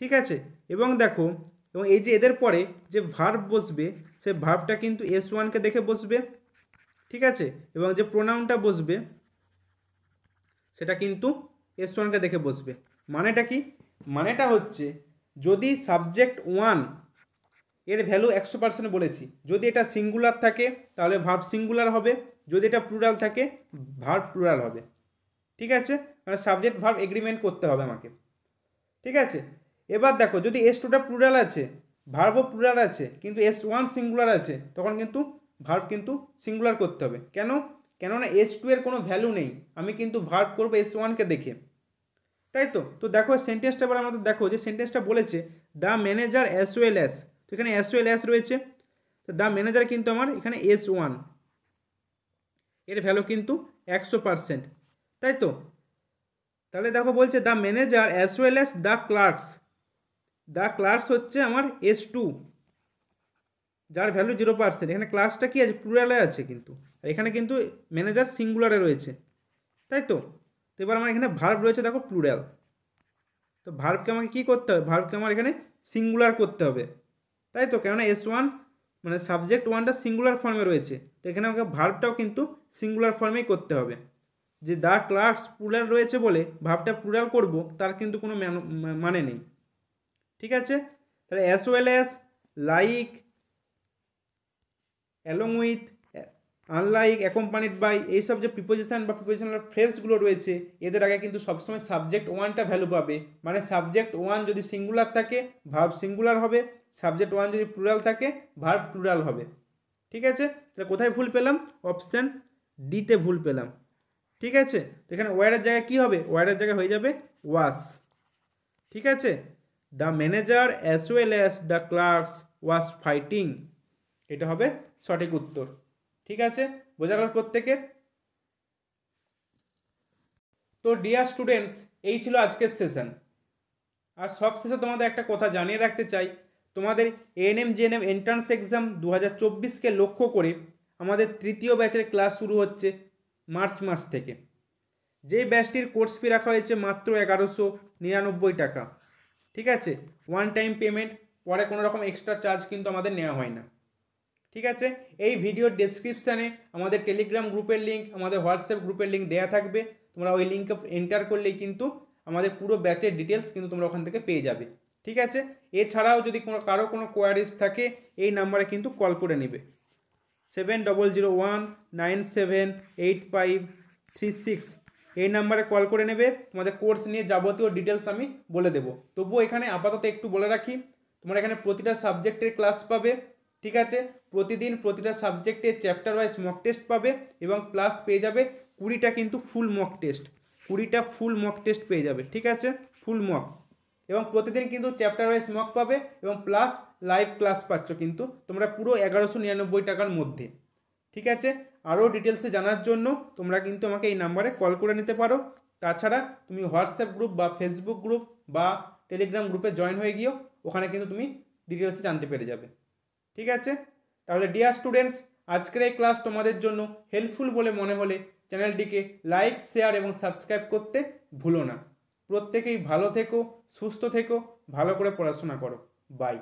Speaker 1: ঠিক আছে, এবং দেখো, এবং এই যে এদের পরে যে ভার্ব বসবে সে ভার্বটা কিন্তু S1কে দেখে বসবে। ঠিক আছে, এবং যে প্রোনাউনটা বসবে সেটা কিন্তু S1কে দেখে বসবে। মানেটা কি, মানেটা হচ্ছে যদি সাবজেক্ট 1 এর ভ্যালু 100% বলেছি, যদি এটা সিঙ্গুলার থাকে তাহলে ভার্ব সিঙ্গুলার হবে, যদি এটা প্লুরাল থাকে ভার্ব প্লুরাল হবে। ঠিক আছে, মানে সাবজেক্ট ভার্ব এগ্রিমেন্ট করতে হবে আমাকে। ঠিক আছে, এবার দেখো যদি S2টা প্লুরাল আছে, ভার্বও প্লুরাল আছে, কিন্তু S1 সিঙ্গুলার আছে, তখন কিন্তু ভার্ব কিন্তু সিঙ্গুলার করতে হবে। কেন, কেননা S2 এর কোনো ভ্যালু নেই, আমি কিন্তু ভার্ব করবো S1কে দেখে, তাই তো। তো দেখো সেন্টেন্সটা এবার আমাদের দেখো যে সেন্টেন্সটা বলেছে the manager as well as, তো এখানে অ্যাজ ওয়েল অ্যাজ রয়েছে, তো দ্য ম্যানেজার কিন্তু আমার এখানে S1, এর ভ্যালু কিন্তু 100%, তাই তো। তাহলে দেখো বলছে the manager as well as the clerks, the clerks হচ্ছে আমার S2, যার ভ্যালু 0%। এখানে ক্লার্কসটা কি আছে, প্লুরালে আছে কিন্তু, আর এখানে কিন্তু ম্যানেজার সিঙ্গুলারে রয়েছে, তাই তো। তো এবার আমার এখানে ভার্ব রয়েছে দেখো প্লুরাল, তো ভার্বকে আমাকে কী করতে হবে, ভার্বকে আমার এখানে সিঙ্গুলার করতে হবে, তাই তো, কেননা S1 মানে সাবজেক্ট ওয়ানটা সিঙ্গুলার ফর্মে রয়েছে, তো এখানে আমাকে ভার্বটাও কিন্তু সিঙ্গুলার ফর্মেই করতে হবে। যে দ্য ক্লার্কস প্লুরাল রয়েছে বলে ভার্বটা প্লুরাল করব তার কিন্তু কোনো মানে নেই, ঠিক আছে। তাহলে as well as, like, along with, unlike, accompanied by, এইসব যে প্রিপোজিশন বা প্রিপোজিশনাল ফ্রেজগুলো রয়েছে এদের আগে কিন্তু সবসময় সাবজেক্ট ওয়ানটা ভ্যালু পাবে, মানে সাবজেক্ট ওয়ান যদি সিঙ্গুলার থাকে ভার্ব সিঙ্গুলার হবে, সাবজেক্ট ওয়ান যদি প্লুরাল থাকে ভার্ব প্লুরাল হবে, ঠিক আছে। তাহলে কোথায় ভুল পেলাম, অপশান ডিতে ভুল পেলাম, ঠিক আছে। তো এখানে ওয়ারের জায়গায় কী হবে, ওয়ারের জায়গায় হয়ে যাবে ওয়াস, ঠিক আছে। The manager as well as the clerks was fighting, এটা হবে সঠিক উত্তর, ঠিক আছে। বোঝা গেল প্রত্যেকের। তো ডিয়ার স্টুডেন্টস, এই ছিল আজকের সেশন। আর সব শেষে তোমাদের একটা কথা জানিয়ে রাখতে চাই, তোমাদের এএনএম জিএনএম এন্ট্রান্স এক্সাম 2024কে লক্ষ্য করে আমাদের তৃতীয় ব্যাচের ক্লাস শুরু হচ্ছে মার্চ মাস থেকে। যেই ব্যাচটির কোর্স ফি রাখা হয়েছে মাত্র 1199 টাকা, ঠিক আছে। ওয়ান টাইম পেমেন্ট, পরে কোনো রকম এক্সট্রা চার্জ কিন্তু আমাদের নেওয়া হয় না, ঠিক আছে। এই ভিডিওর ডেসক্রিপশানে আমাদের টেলিগ্রাম গ্রুপের লিঙ্ক, আমাদের হোয়াটসঅ্যাপ গ্রুপের লিঙ্ক দেওয়া থাকবে, তোমরা ওই লিঙ্কে এন্টার করলেই কিন্তু আমাদের পুরো ব্যাচের ডিটেলস কিন্তু তোমরা ওখান থেকে পেয়ে যাবে, ঠিক আছে। এছাড়াও যদি কারো কোনো কোয়ারিজ থাকে এই নাম্বারে কিন্তু কল করে নেবে, 7001978536, এই নাম্বারে কল করে নেবে, তোমাদের কোর্স নিয়ে যাবতীয় ডিটেলস আমি বলে দেবো। তবুও এখানে আপাতত একটু বলে রাখি, তোমরা এখানে প্রতিটা সাবজেক্টের ক্লাস পাবে, ঠিক আছে। প্রতিদিন প্রতিটা সাবজেক্টে চ্যাপ্টার ওয়াইজ মক টেস্ট পাবে, এবং প্লাস পেয়ে যাবে 20টা কিন্তু ফুল মক টেস্ট, 20টা ফুল মক টেস্ট পেয়ে যাবে, ঠিক আছে, ফুল মক। এবং প্রতিদিন কিন্তু চ্যাপ্টার ওয়াইজ মক পাবে, এবং প্লাস লাইভ ক্লাস পাচ্ছ কিন্তু তোমরা পুরো 1199 টাকার মধ্যে, ঠিক আছে। আরও ডিটেলসে জানার জন্য তোমরা কিন্তু আমাকে এই নাম্বারে কল করে নিতে পারো। তাছাড়া তুমি হোয়াটসঅ্যাপ গ্রুপ বা ফেসবুক গ্রুপ বা টেলিগ্রাম গ্রুপে জয়েন হয়ে গিয়েও ওখানে কিন্তু তুমি ডিটেলসে জানতে পেরে যাবে, ঠিক আছে। তাহলে ডিয়ার স্টুডেন্টস, আজকের এই ক্লাস তোমাদের জন্য হেল্পফুল বলে মনে হলে চ্যানেলটিকে লাইক, শেয়ার এবং সাবস্ক্রাইব করতে ভুলো না। প্রত্যেকেই ভালো থেকো, সুস্থ থেকো, ভালো করে পড়াশোনা করো। বাই।